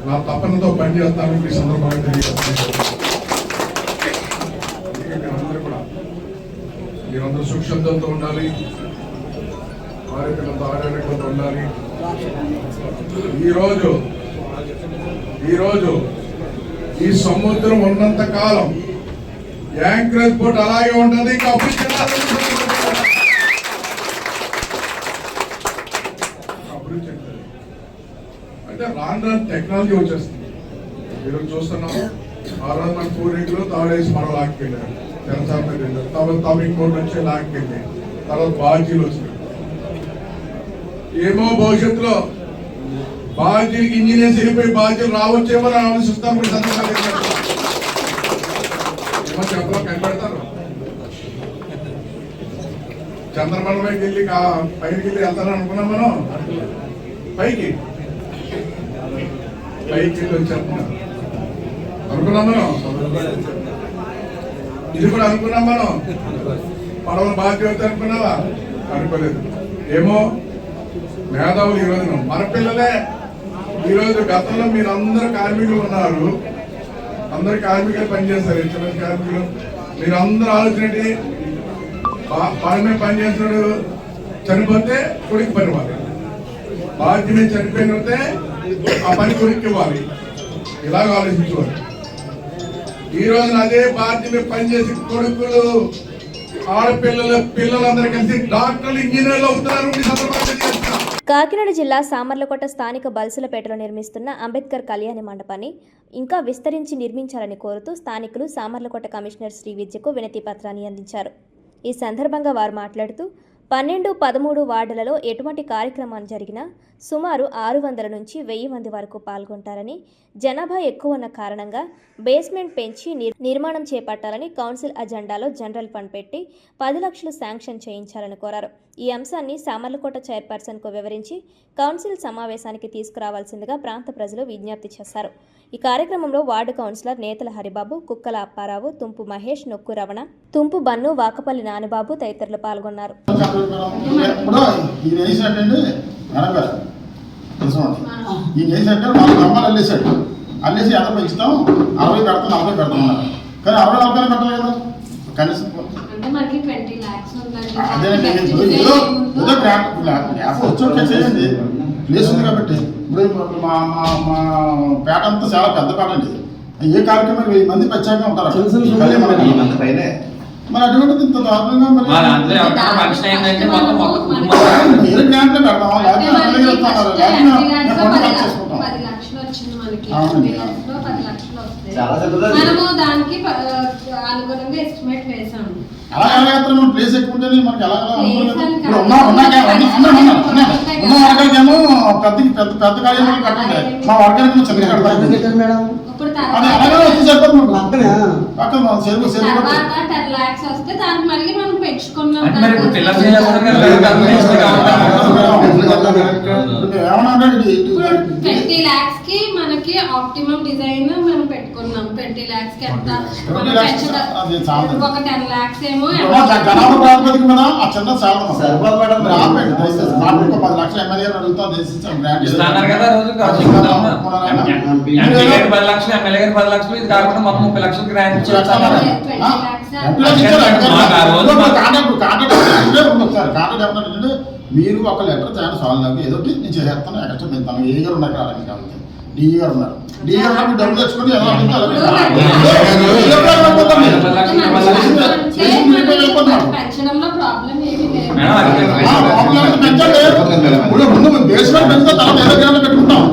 నా తపనతో పనిచేస్తానని ఈ సందర్భంగా తెలియజేస్తున్నాను. మీరందరూ సుక్షంతంతో ఉండాలి, ఆరోగ్యంతో ఆరోగ్యంతో ఉండాలి. ఈరోజు ఈ సముద్రం ఉన్నంత కాలం యాంకరేజ్ పోర్ట్ అలాగే ఉంటుంది. ఇంకా అంటే రాను టెక్నాలజీ వచ్చేస్తుంది. ఈరోజు చూస్తున్నాం, ఆ రోజు మన పూర్వీకులు తాడేసి మనం లాక్కెళ్ళారు, జనసార్ మీద వెళ్ళారు, తమిళ కోర్టు వచ్చి లాక్కెళ్ళారు, తర్వాత బాజీలు వచ్చినాయి. ఏమో భవిష్యత్తులో బాజీలకి ఇంజనీర్స్ వెళ్ళిపోయి బాజీలు రావచ్చేమో అని ఆలోచిస్తాం. ఏమో చెప్పలో కనిపెడతారు. చంద్రమండపైకి వెళ్ళి పైకి వెళ్ళి వెళ్తారని అనుకున్నాం. మనం పైకి వెళ్ళి వచ్చేస్తున్నాం అనుకున్నాం. మనం ఇది కూడా అనుకున్నాం. మనం పడవలు బాధ్యత అవుతాయి అనుకున్నావా? అనుకోలేదు. ఏమో మేధావులు ఈరోజు మన పిల్లలే. ఈరోజు గతంలో మీరు అందరూ కార్మికులు ఉన్నారు, అందరు కార్మికులు పనిచేస్తారు, హెచ్ఎంఎస్ కార్మికులు మీరు అందరూ ఆలోచన పని పనిచేస్తున్నాడు చనిపోతే కొడుకు పని ఇవ్వాలి, బాధ్య మీద చనిపోయినతే ఆ పని కొడుకు ఇవ్వాలి. ఇలాగ ఆలోచించేవారు. ఈ రోజున అదే బాధ్య మీద పనిచేసి కొడుకులు ఆడపిల్లలు పిల్లలందరూ కలిసి డాక్టర్లు ఇంజనీర్లు అవుతున్నారు. కాకినాడ జిల్లా సామర్లకోట స్థానిక బల్సులపేటలో నిర్మిస్తున్న అంబేద్కర్ కళ్యాణ మండపాన్ని ఇంకా విస్తరించి నిర్మించాలని కోరుతూ స్థానికులు సామర్లకోట కమిషనర్ శ్రీ విద్యకు వినతి పత్రాన్ని అందించారు. ఈ సందర్భంగా వారు మాట్లాడుతూ 12, 13 వార్డులలో ఎటువంటి కార్యక్రమాలు జరిగినా సుమారు 600 నుంచి 1000 మంది వరకు పాల్గొంటారని, జనాభా ఎక్కువ ఉన్న కారణంగా బేస్మెంట్ పెంచి నిర్మాణం చేపట్టాలని కౌన్సిల్ అజెండాలో జనరల్ ఫండ్ పెట్టి 10 లక్షలు శాంక్షన్ చేయించాలని కోరారు. ఈ అంశాన్ని సామర్లకోట చైర్పర్సన్కు వివరించి కౌన్సిల్ సమావేశానికి తీసుకురావాల్సిందిగా ప్రాంత ప్రజలు విజ్ఞప్తి చేశారు. ఈ కార్యక్రమంలో వార్డు కౌన్సిలర్ నేతల హరిబాబు, కుక్కల అప్పారావు, తుంపు మహేష్, నొక్కు రమణ, తుంపు బన్ను, వాకపల్లి నానిబాబు తదితరులు పాల్గొన్నారు. అల్లేసి ఎంత పెంచుతాం 60 పెడతాం 40 పెడతాం అన్నారు. కానీ 60 40 పెట్టలేదు కదా కనీసం. అదే ఏదో వచ్చి చేయండి, ప్లేస్ ఉంది కాబట్టి. ఇప్పుడు మా మా పేట అంతా చాలా పెద్ద పేట అండి. ఏ కార్యక్రమం 1000 మంది ప్రత్యేకంగా ఉంటారు. మరి అటువంటిది ఇంత దారుణంగా వేరే గ్రాంట్లో పెడతాం, అలాగే ప్లేస్ ఎక్కువ ఉంటుంది మనకి. ఉన్న వర్గాలకేమో పెద్ద కార్యాలయం కట్టండి, మా వర్గానికి చిన్న కడతాం. అది అలాగే వచ్చి చెప్పదు పక్కన మనకి ఆప్టిమం డిజైన్ మనం పెట్టుకున్నాం. 20 lakhs కి ఎంత ఒక 10 lakhs ఏమో జనాభా ప్రాతిపదిక మీద ఆ చిన్న చాలా 10 లక్షలు ఎమ్మెల్యే అడుగుతాం. 10 లక్షలు ఎమ్మెల్యే 10 లక్షలు, ఇది కాకుండా మొత్తం 30 లక్షలు గ్రాంట్ మీరు ఒక లెటర్ తేడా సాల్వ్ ఏదో నేను చేస్తాను, ఎక్కడ పెడతాను. ఏ గారు ఉన్నారు కాబట్టి డి గారు ఉన్నారు. డి గారు డబ్బులు తెచ్చుకొని ముందు బేస్మెంట్ పెంచితే తర్వాత ఏదో గ్రాండ్ పెట్టుకుంటాం.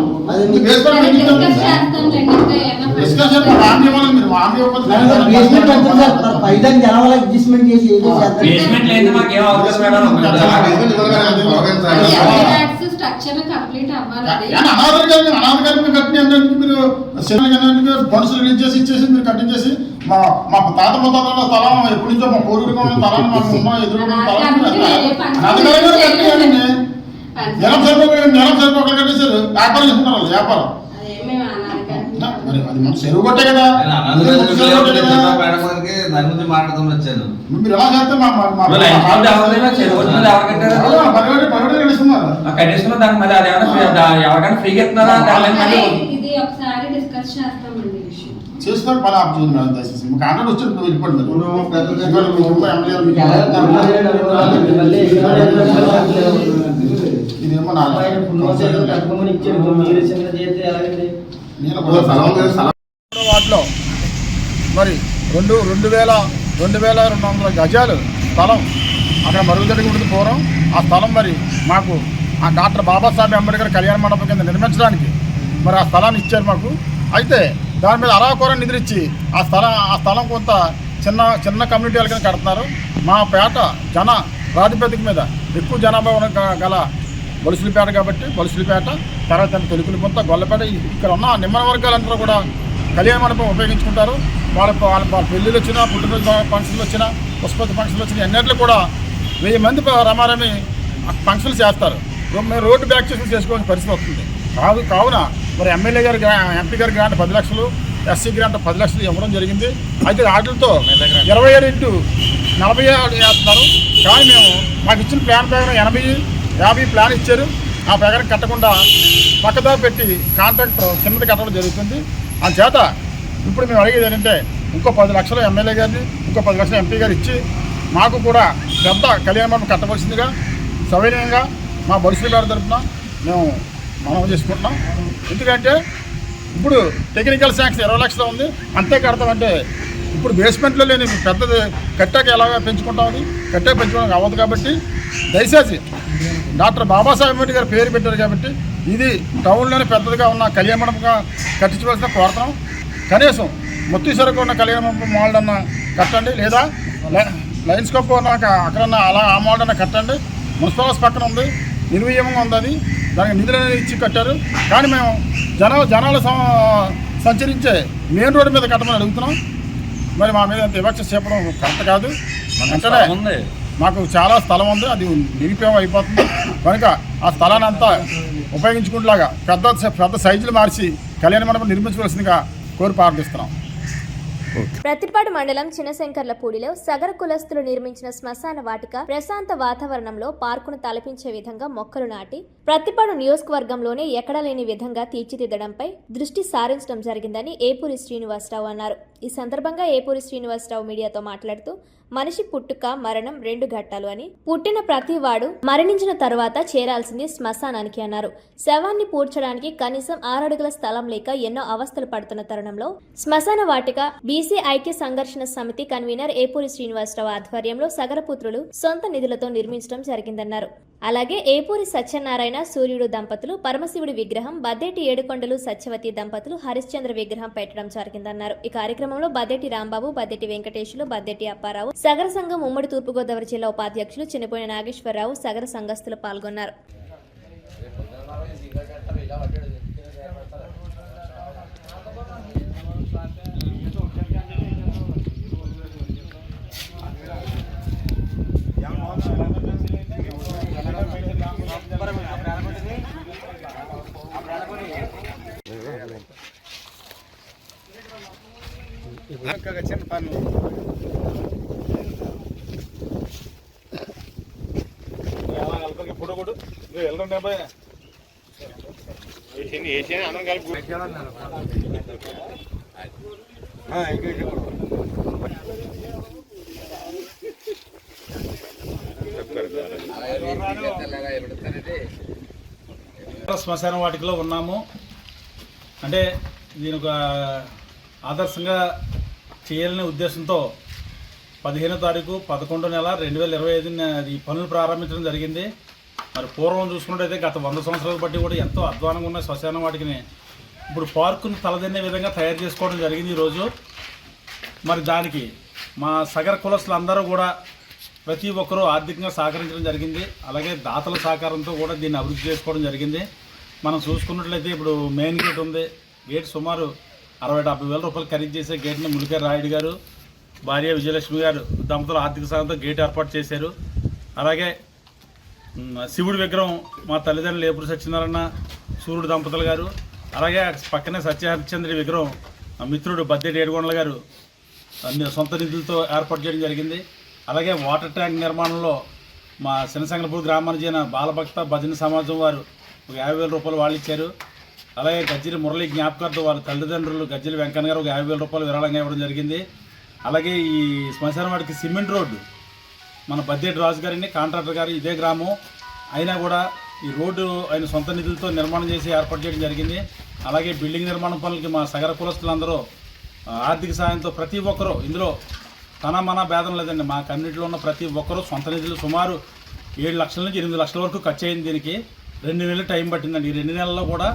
బోనస్ రిలీజ్ చేసి ఇచ్చేసి మీరు కట్టించేసి మా తాత ముత్తాతల స్థలం ఎప్పటి నుంచో మా పూర్వీకుల స్థలాన్ని మాకు ఉన్న ఎదురుగా జనం సరిపోక కట్టేశారు. వ్యాపారం చేసుకుంటారు, వ్యాపారం మరి అది మన చెరువు కొట్టే కదా. మాట్లాడుతూ వచ్చాను. మీరు ఎలా చేస్తే చేస్తారు. పని ఆఫ్ చేయండి మేడం దయచేసి. కాంట్రాక్ట్ వచ్చి వెళ్ళిపోండి. ఇదేమో వాటిలో మరి 2200 గజాలు స్థలం అక్కడ మరుగుదొడ్డి ఉంటుంది పూర్వం. ఆ స్థలం మరి మాకు ఆ డాక్టర్ బాబాసాహెబ్ అంబేద్కర్ కళ్యాణ మండపం కింద నిర్మించడానికి మరి ఆ స్థలాన్ని ఇచ్చారు మాకు. అయితే దాని మీద అరాకొర నిధులు ఇచ్చి ఆ స్థలం కొంత చిన్న కమ్యూనిటీల కింద కడుతున్నారు. మా పేట ప్రాతిపదిక మీద ఎక్కువ జనాభా గల బొలుసులపేట కాబట్టి బొలుసులపేట, తర్వాత తొలుకులు కొంత గొల్లపేట, ఇక్కడ ఉన్న నిమ్మల వర్గాలందరూ కూడా కళ్యాణ మండపం ఉపయోగించుకుంటారు. వాళ్ళ పెళ్ళిళ్ళు వచ్చినా, పుట్టినరోజు ఫంక్షన్లు వచ్చినా, పుష్పతి ఫంక్షన్లు వచ్చినా అన్నింటిలో కూడా 1000 మంది రమారమి ఫంక్షన్లు చేస్తారు. మేము రోడ్డు బ్యాక్ చేసుకోవాల్సిన పరిస్థితి వస్తుంది. కావున మరి ఎంపీ గారి గ్రాంట్ 10 లక్షలు, ఎస్సీ గ్రాంట్ 10 లక్షలు ఇవ్వడం జరిగింది. అయితే వాటితో 27x40 వేస్తున్నారు. కానీ మేము మాకు ఇచ్చిన ప్లాన్ ప్రకారం 80-50 ప్లాన్ ఇచ్చారు. ఆ ప్రకారం కట్టకుండా పక్కదా పెట్టి కాంట్రాక్టర్ చిన్నది కట్టడం జరుగుతుంది. అందుచేత ఇప్పుడు మేము అడిగేది ఏంటంటే ఇంకో 10 లక్షలు ఎమ్మెల్యే గారిని, ఇంకో 10 లక్షలు ఎంపీ గారు ఇచ్చి మాకు కూడా పెద్ద కళ్యాణ మండపం కట్టవలసిందిగా సౌకర్యంగా మా బడుసుల గారి తరఫున మేము మనం చేసుకుంటున్నాం. ఎందుకంటే ఇప్పుడు టెక్నికల్ శాంక్షన్ 20 లక్షలు ఉంది, అంతే కడతామంటే ఇప్పుడు బేస్మెంట్లో లేని పెద్దది కట్టాక ఎలాగ పెంచుకుంటాం, అది కట్టాక పెంచుకోవడానికి అవ్వదు. కాబట్టి దయచేసి డాక్టర్ బాబాసాహెబ్ అంబేద్కర్ గారు పేరు పెట్టారు కాబట్టి ఇది టౌన్లోనే పెద్దదిగా ఉన్న కళ్యాణ మండపంగా కట్టించవలసిన కోరుతున్నాం. కనీసం ముత్తీశ్వరకు ఉన్న కళ్యాణ మండపం మోడల్ అన్న కట్టండి, లేదా లయన్స్ కప్ ఉన్నాక అక్కడన్నా అలా ఆ మోడల్ అన్న కట్టండి. మున్సిపల్ హౌస్ పక్కన ఉంది, నిర్వీయంగా ఉంది, అది దానికి నిధులు అనేది ఇచ్చి కట్టారు. కానీ మేము జనాలు సంచరించే మెయిన్ రోడ్డు మీద కట్టమని అడుగుతున్నాం. మరి మా మీద వివక్ష చెప్పడం కరెక్ట్ కాదు. వెంటనే మాకు చాలా స్థలం ఉంది, అది నిరుపయోగం అయిపోతుంది. కనుక ఆ స్థలాన్ని అంతా ఉపయోగించుకునేలాగా పెద్ద సైజులు మార్చి కళ్యాణ మండపం నిర్మించవలసిందిగా కోరి ప్రార్థిస్తున్నాం. ప్రతిపాడు మండలం చిన్నశంకర్లపూడిలో సగర కులస్తులు నిర్మించిన శ్మశాన వాటిక ప్రశాంత వాతావరణంలో పార్కును తలపించే విధంగా మొక్కలు నాటి ప్రతిపాడు నియోజకవర్గంలోనే ఎక్కడా లేని విధంగా తీర్చిదిద్దడంపై దృష్టి సారించడం జరిగిందని ఏపూరి శ్రీనివాసరావు అన్నారు. ఈ సందర్భంగా ఏపూరి శ్రీనివాసరావు మీడియాతో మాట్లాడుతూ మనిషి పుట్టుక మరణం 2 ఘట్టాలు అని, పుట్టిన ప్రతి వాడు మరణించిన తరువాత చేరాల్సింది శ్మశానానికి అన్నారు. శవాన్ని పూడ్చడానికి కనీసం 6 అడుగుల స్థలం లేక ఎన్నో అవస్థలు పడుతున్న తరుణంలో శ్మశాన వాటిక బీసీ ఐక్య సంఘర్షణ సమితి కన్వీనర్ ఏపూరి శ్రీనివాసరావు ఆధ్వర్యంలో సగరపుత్రులు సొంత నిధులతో నిర్మించడం జరిగిందన్నారు. అలాగే ఏపూరి సత్యనారాయణ సూర్యుడు దంపతులు పరమశివుడి విగ్రహం, బద్దేటి ఏడుకొండలు సత్యవతి దంపతులు హరిశ్చంద్ర విగ్రహం పెట్టడం జరిగిందన్నారు. ఈ కార్యక్రమంలో బద్దేటి రాంబాబు, బద్దేటి వెంకటేశ్వరులు, బద్దేటి అప్పారావు, సగర సంఘం ఉమ్మడి తూర్పుగోదావరి జిల్లా ఉపాధ్యక్షులు చిన్నపోయిన నాగేశ్వరరావు, సగర సంఘస్థులు పాల్గొన్నారు. చిన్న పని ఫోటో వెళ్ళండి అన్నం కలిపి శ్మశాన వాటికలో ఉన్నాము. అంటే దీని ఒక ఆదర్శంగా చేయాలనే ఉద్దేశంతో 15వ తారీఖు 11వ నెల 2025 ఈ పనులు ప్రారంభించడం జరిగింది. మరి పూర్వం చూసుకున్నట్టయితే గత 100 సంవత్సరాల బట్టి కూడా ఎంతో అధ్వానంగా ఉన్న శ్మశాన వాటికని ఇప్పుడు పార్కును తలదన్నే విధంగా తయారు చేసుకోవడం జరిగింది ఈరోజు. మరి దానికి మా సగర కులస్తులు అందరూ కూడా ప్రతి ఒక్కరూ ఆర్థికంగా సహకరించడం జరిగింది. అలాగే దాతల సహకారంతో కూడా దీన్ని అభివృద్ధి చేసుకోవడం జరిగింది. మనం చూసుకున్నట్లయితే ఇప్పుడు మెయిన్ గేట్ ఉంది. గేట్ సుమారు 60-70 వేల రూపాయలు ఖరీదు చేసే గేట్ని ములికేరు రాయుడు గారు, భార్య విజయలక్ష్మి గారు దంపతుల ఆర్థిక సహాయంతో గేట్ ఏర్పాటు చేశారు. అలాగే శివుడి విగ్రహం మా తల్లిదండ్రులు ఏపూరి సత్యనారాయణ సూర్యుడు దంపతులు గారు, అలాగే పక్కనే సత్యహరిశ్చంద్రుడి విగ్రహం మిత్రుడు బద్దేటి ఏడుకొండల గారు సొంత నిధులతో ఏర్పాటు చేయడం జరిగింది. అలాగే వాటర్ ట్యాంక్ నిర్మాణంలో మా చిన్నశంకరపూడి గ్రామానికి చెందిన బాలభక్త భజన సమాజం వారు ఒక 50,000 రూపాయలు వాళ్ళు ఇచ్చారు. అలాగే గజ్జిలి మురళి జ్ఞాపకార్థం వారి తల్లిదండ్రులు గజ్జిలి వెంకన్న గారు ఒక 50,000 రూపాయలు విరాళంగా ఇవ్వడం జరిగింది. అలాగే ఈ శ్మశానం వాటికి సిమెంట్ రోడ్డు మన బద్దేటి రాజు గారిని కాంట్రాక్టర్ గారు ఇదే గ్రామం అయినా కూడా ఈ రోడ్డు ఆయన సొంత నిధులతో నిర్మాణం చేసి ఏర్పాటు చేయడం జరిగింది. అలాగే బిల్డింగ్ నిర్మాణం పనులకి మా సగర కులస్తులందరూ ఆర్థిక సాయంతో ప్రతి ఒక్కరూ ఇందులో తన మన భేదం లేదండి, మా కమ్యూనిటీలో ఉన్న ప్రతి ఒక్కరూ సొంత నిధులు సుమారు 7 లక్షల నుంచి 8 లక్షల వరకు ఖర్చు అయింది. దీనికి 2 నెలలు టైం పట్టిందండి. ఈ 2 నెలల్లో కూడా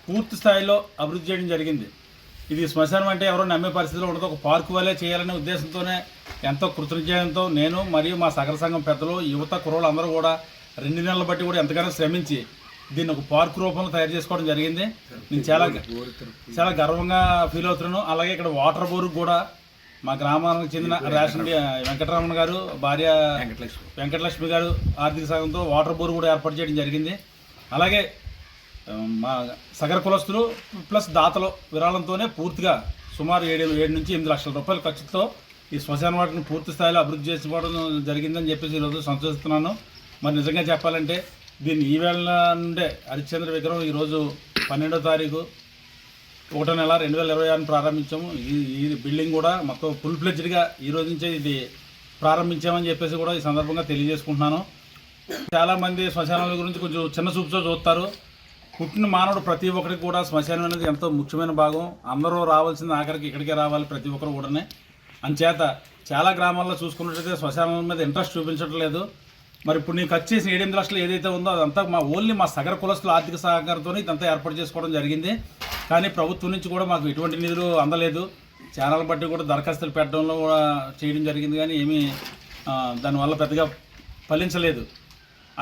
పూర్తి స్థాయిలో అభివృద్ధి చేయడం జరిగింది. ఇది శ్మశానం అంటే ఎవరో నమ్మే పరిస్థితిలో ఉండదు, ఒక పార్కు వల్లే చేయాలనే ఉద్దేశంతోనే ఎంతో కృతజ్ఞతతో నేను మరియు మా సగర సంఘం పెద్దలు యువత కుర్రోళ్ళు అందరూ కూడా 2 నెలలు బట్టి కూడా ఎంతగానో శ్రమించి దీన్ని ఒక పార్కు రూపంలో తయారు చేసుకోవడం జరిగింది. నేను చాలా గర్వంగా ఫీల్ అవుతున్నాను. అలాగే ఇక్కడ వాటర్ బోర్కు కూడా మా గ్రామానికి చెందిన రేషన్ వెంకటరమణ గారు భార్య వెంకటలక్ష్మి గారు ఆర్థిక సహాయంతో వాటర్ బోర్ కూడా ఏర్పాటు చేయడం జరిగింది. అలాగే మా సగర కులస్తులు ప్లస్ దాతలు విరాళంతోనే పూర్తిగా సుమారు 7 నుంచి 8 లక్షల రూపాయల ఖర్చుతో ఈ శ్మశాన వాటిని పూర్తి స్థాయిలో అభివృద్ధి చేసుకోవడం జరిగిందని చెప్పేసి ఈరోజు సంతోషిస్తున్నాను. మరి నిజంగా చెప్పాలంటే దీన్ని ఈ వేళ నుండే హరిశ్చంద్ర విగ్రహం ఈరోజు 12వ తారీఖు 1వ నెల 2026 ప్రారంభించాము. ఈ బిల్డింగ్ కూడా మొత్తం ఫుల్ ఫ్లెడ్జ్డ్గా ఈ రోజు నుంచే ఇది ప్రారంభించామని చెప్పేసి కూడా ఈ సందర్భంగా తెలియజేసుకుంటున్నాను. చాలామంది శ్మశానాల గురించి కొంచెం చిన్న చూపుతో చూస్తారు. పుట్టిన మానవుడు ప్రతి ఒక్కరికి కూడా శ్మశానం అనేది ఎంతో ముఖ్యమైన భాగం. అందరూ రావాల్సింది ఆఖరికి ఇక్కడికే రావాలి, ప్రతి ఒక్కరు కూడానే. అంచేత చాలా గ్రామాల్లో చూసుకున్నట్టయితే శ్మశానాల మీద ఇంట్రెస్ట్ చూపించడం లేదు. మరి ఇప్పుడు నేను ఖర్చు చేసిన 7-8 లక్షలు ఏదైతే ఉందో అదంతా ఓన్లీ మా సగర కులస్తుల ఆర్థిక సహకారంతో ఇదంతా ఏర్పాటు చేసుకోవడం జరిగింది. కానీ ప్రభుత్వం నుంచి కూడా మాకు ఎటువంటి నిధులు అందలేదు. ఛానల్ బట్టి కూడా దరఖాస్తులు పెట్టడంలో కూడా చేయడం జరిగింది, కానీ ఏమీ దానివల్ల పెద్దగా ఫలించలేదు.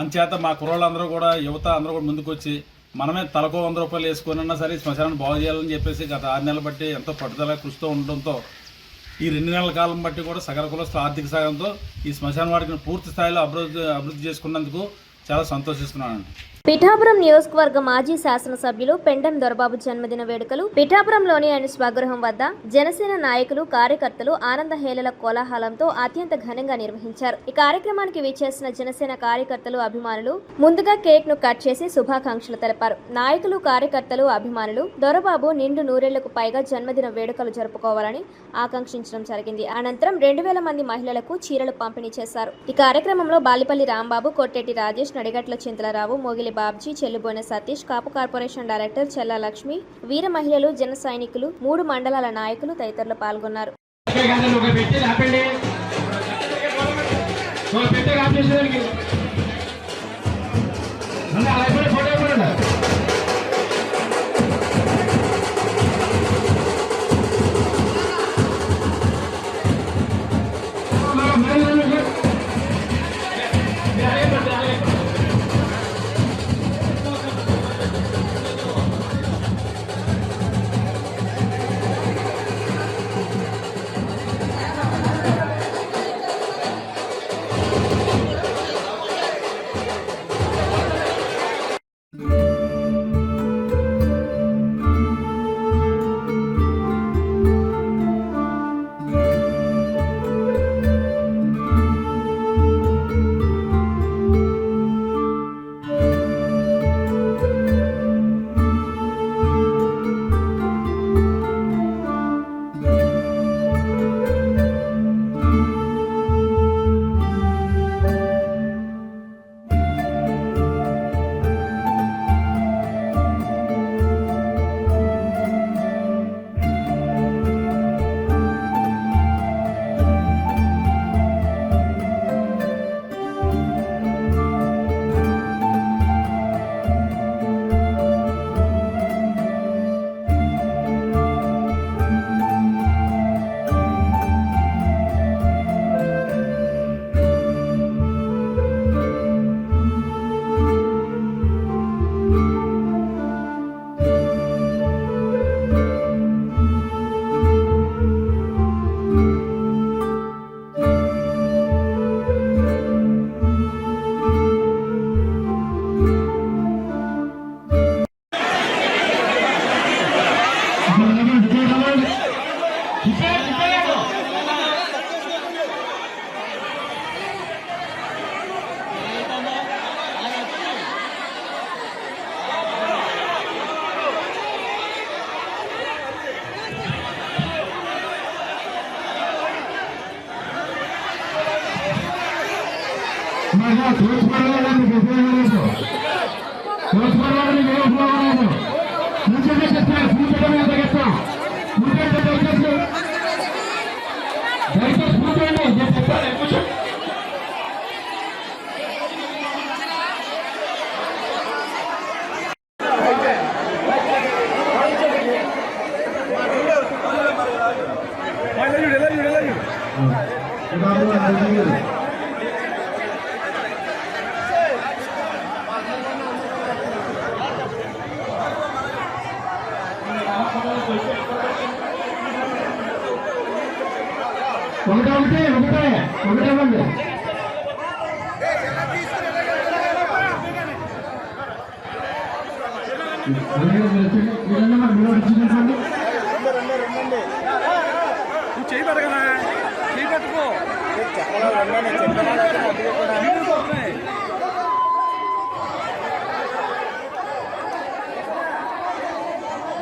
అంచేత మా కుర్రోళ్ళందరూ కూడా, యువత అందరూ కూడా ముందుకు వచ్చి మనమే తలకో 100 రూపాయలు వేసుకున్నా సరే శ్మశానాన్ని బాగు చేయాలని చెప్పేసి గత 6 నెలలు బట్టి ఎంతో పట్టుదల కృషితో ఉండడంతో ఈ 2 నెలల కాలం బట్టి కూడా సగర కులస్తుల ఆర్థిక సహాయంతో ఈ శ్మశాన వాటిని పూర్తి స్థాయిలో అభివృద్ధి చేసుకున్నందుకు చాలా సంతోషిస్తున్నానండి. పిఠాపురం నియోజకవర్గ మాజీ శాసనసభ్యులు పెండెం దొరబాబు జన్మదిన వేడుకలు పిఠాపురంలోని ఆయన స్వగృహం వద్ద జనసేన నాయకులు, కార్యకర్తలు ఆనంద హేళల కోలాహలంతో అత్యంత ఘనంగా నిర్వహించారు. ఈ కార్యక్రమానికి విచ్చేసిన జనసేన కార్యకర్తలు, అభిమానులు ముందుగా కేక్ ను కట్ చేసి శుభాకాంక్షలు తెలిపారు. నాయకులు, కార్యకర్తలు, అభిమానులు దొరబాబు నిండు 100 పైగా జన్మదిన వేడుకలు జరుపుకోవాలని ఆకాంక్షించడం జరిగింది. అనంతరం 2000 మంది మహిళలకు చీరలు పంపిణీ చేశారు. ఈ కార్యక్రమంలో బాలిపల్లి రాంబాబు, కొట్టెట్టి రాజేష్, నడిగట్ల చింతలరావు, మోగిలి బాబ్జీ, చెల్లుబోనె సతీష్, కాపు కార్పొరేషన్ డైరెక్టర్ చెల్లా లక్ష్మి, వీర మహిళలు, జన సైనికులు, 3 మండలాల నాయకులు తదితరులు పాల్గొన్నారు.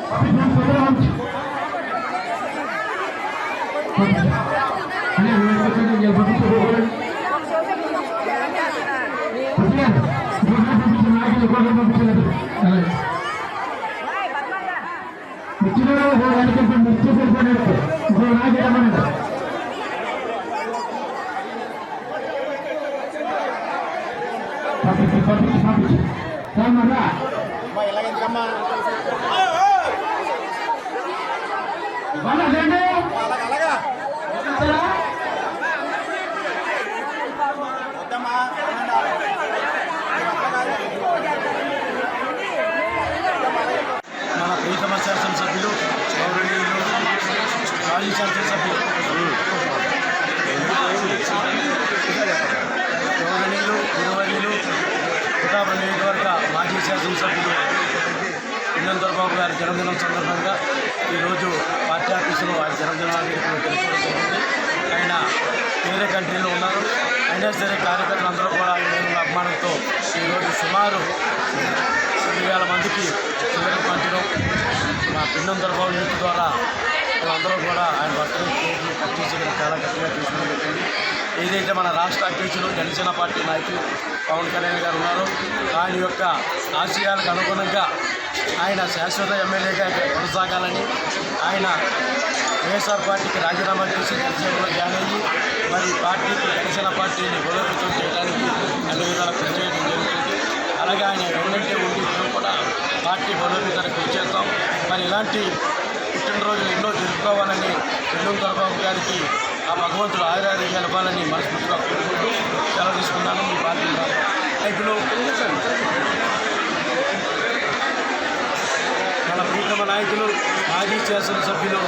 మన ప్రీతమ శాసనసభ్యులు గౌరవనీయులు మాజీ శాసనసభ్యులు గురువర్యులు పిఠాపురం నియోజకవర్గ మాజీ శాసనసభ్యులు పిన్నెందర్ బాబు గారి జన్మదినం సందర్భంగా ఈరోజు పార్టీ ఆఫీసులో ఆయన జన్మదినాన్ని తెలుసుకోవడం జరిగింది. ఆయన వేరే కంట్రీలో ఉన్నారు, అయినా సరే కార్యకర్తలందరూ కూడా ఆయన అభిమానంతో ఈరోజు సుమారు 10,000 మందికి చివరి పంచడం మా పిన్నెందర్ బాబు యూత్ ద్వారా వాళ్ళందరూ కూడా ఆయన బర్త్డే కేకులు కట్ చేసి చాలా గట్టిగా తీసుకోవడం జరిగింది. ఏదైతే మన రాష్ట్ర అధ్యక్షులు జనసేన పార్టీ నాయకులు పవన్ కళ్యాణ్ గారు ఉన్నారో ఆయన యొక్క ఆశయాలకు అనుగుణంగా ఆయన శాశ్వత ఎమ్మెల్యేగా కొనసాగాలని ఆయన వైఎస్ఆర్ పార్టీకి రాజీనామా చేసి జనసేనలో జాయిన్ అయ్యి మరి పార్టీకి జనసేన పార్టీని బలోపేతం చేయడానికి అన్ని విధాలు కృషి చేయడం జరుగుతుంది. అలాగే ఆయన వెన్నంటే ఉండి మేము కూడా పార్టీ బలోపేతానికి కృషి చేస్తాం. మరి ఇలాంటి పుట్టినరోజులు ఎన్నో జరుపుకోవాలని పిన్నెందర్ బాబు గారికి ఆ భగవంతుడు ఆయురారోగ్యాలు ఇవ్వాలని మనస్ఫూర్తిగా కోరుకుంటూ సెలవు తీసుకున్నాను. మీ పార్టీ నాయకులు మన ప్రీతమ నాయకులు మాజీ శాసనసభ్యులు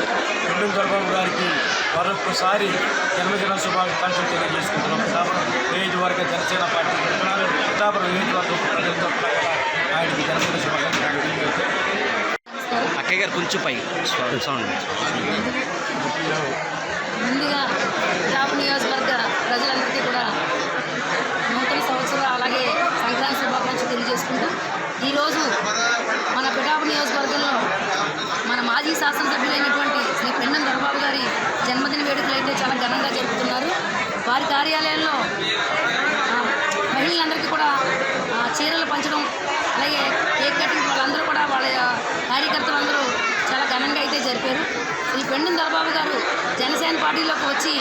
పిన్నెందర్ బాబు గారికి మరొకసారి జన్మదిన శుభాకాంక్షలు తెలియజేసుకుంటున్నాం. పిఠాపురం నియోజకవర్గ జనసేన పార్టీ పిఠాపురం నియోజకవర్గ ప్రజలతో ఆయనకి జన్మదిన శుభాకాంక్షలు తెలియజేస్తాం. అక్కయ్య గారు కొంచెం పై సౌండ్. ముందుగా పిఠాపురం నియోజకవర్గ ప్రజలందరికీ కూడా నూతన సంవత్సరం అలాగే సంక్రాంతి శుభాకాంక్షలు తెలియజేసుకుంటూ ఈరోజు మన పిఠాపురం నియోజకవర్గంలో మన మాజీ శాసనసభ్యులైనటువంటి శ్రీ పిన్నెందర్ బాబు గారి జన్మదిన వేడుకలు అయితే చాలా ఘనంగా జరుపుతున్నారు. వారి కార్యాలయంలో మహిళలందరికీ కూడా చీరలు పంచడం అలాగే కేక్ కటింగ్ వాళ్ళందరూ కూడా వాళ్ళ కార్యకర్తలందరూ చాలా ఘనంగా అయితే జరిపారు. శ్రీ పిన్నెందర్ బాబు గారు జనసేన పార్టీలోకి వచ్చి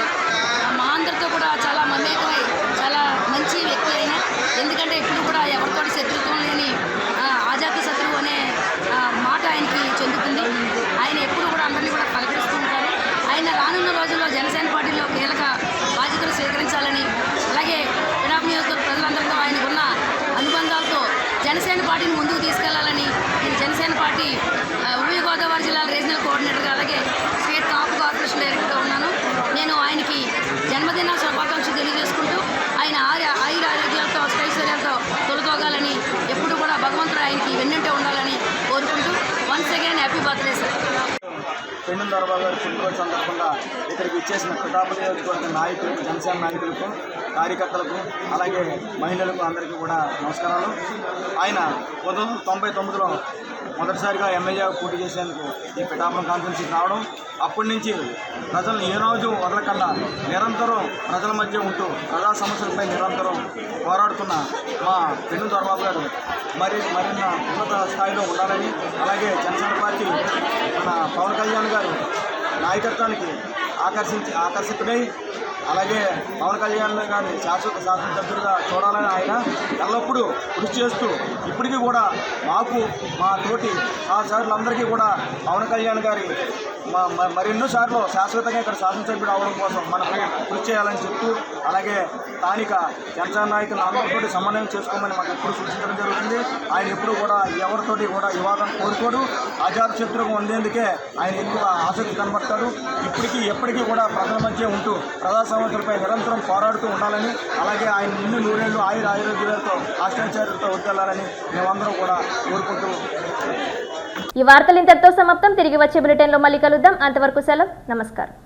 మా అందరితో కూడా చాలా మమేకమై చాలా మంచి వ్యక్తి అయిన, ఎందుకంటే ఇప్పుడు కూడా ఎవరితో శత్రుత్వం లేని ఆజాత శత్రువు అనే మాట ఆయనకి చెందుతుంది. ఆయన ఎప్పుడు కూడా అందరినీ కూడా పలకరిస్తూ ఉంటారు. ఆయన రానున్న రోజుల్లో జనసేన పార్టీలో కీలక బాధ్యతలు స్వీకరించాలని అలాగే పిఠాపురం నియోజకవర్గ ప్రజలందరితో ఆయనకున్న అనుబంధాలతో జనసేన పార్టీని ముందుకు తీసుకెళ్లాలని నేను జనసేన పార్టీ ఉభయ గోదావరి జిల్లాల రీజనల్ కోఆర్డినేటర్గా అలాగే స్టేట్ కాపు కార్పొరేషన్ డైరెక్టర్గా ఉన్నాను. నేను ఆయనకి జన్మదిన శుభాకాంక్షలు తెలియజేసుకుంటూ ఆయన ఆరోగ్యాలతో ఐశ్వర్యాలతో తొలతోగాలని ఎప్పుడు కూడా భగవంతుడు ఆయనకి వెన్నంటే ఉండాలని కోరుకుంటూ once again happy birthday sir. పిన్నెందర్ బాబు గారి పుట్టినరోజు సందర్భంగా ఇక్కడికి ఇచ్చేసిన పిఠాపురం నియోజకవర్గ నాయకులకు, జనసేన నాయకులకు, కార్యకర్తలకు అలాగే మహిళలకు అందరికీ కూడా నమస్కారాలు. ఆయన 1999లో మొదటిసారిగా ఎమ్మెల్యేగా పోటీ చేసేందుకు ఈ పిఠాపురం కాన్స్టిట్యున్సీకి రావడం, అప్పటి నుంచి ప్రజలను ఏ రోజు వదలకుండా నిరంతరం ప్రజల మధ్య ఉంటూ ప్రజా సమస్యలపై నిరంతరం పోరాడుతున్న మా పిన్నెందర్ బాబు గారు మరిన్న ఉన్నత స్థాయిలో ఉండాలని, అలాగే జనసేన పార్టీ మన పవన్ కళ్యాణ్ గారు నాయకత్వానికి ఆకర్షితుడై అలాగే పవన్ కళ్యాణ్ గారిని శాశ్వత శాసనసభ్యులుగా చూడాలని ఆయన ఎల్లప్పుడూ కృషి చేస్తూ ఇప్పటికీ కూడా మాకు మా తోటి సహచరులందరికీ కూడా పవన్ కళ్యాణ్ గారి మరెన్నోసార్లు శాశ్వతంగా ఇక్కడ శాసనసభ్యుడు అవడం కోసం మనం కృషి చేయాలని చెప్తూ అలాగే స్థానిక జనసేన నాయకులు అందరితోటి సమన్వయం చేసుకోమని మాకు ఎప్పుడు సూచించడం జరుగుతుంది. ఆయన ఎప్పుడు కూడా ఎవరితోటి కూడా వివాదం కోరుకోడు, అజాతశత్రువుగా ఉండేందుకే ఆయన ఎక్కువ ఆసక్తి కనబడతాడు. ఇప్పటికీ ఎప్పటికీ కూడా ప్రజల మధ్య ఉంటూ ప్రజా సమస్యలపై నిరంతరం పోరాడుతూ ఉండాలని, అలాగే ఆయన నిన్ను నూరేళ్లు ఆరోగ్యాలతో అష్టాచార్యులతో వద్దెళ్లాలని మేమందరం కూడా కోరుకుంటూ ఈ వార్తలు ఇంతటితో సమాప్తం. తిరిగి వచ్చే బులెటిన్లో మళ్ళీ కలుద్దాం. అంతవరకు సెలవు. నమస్కారం.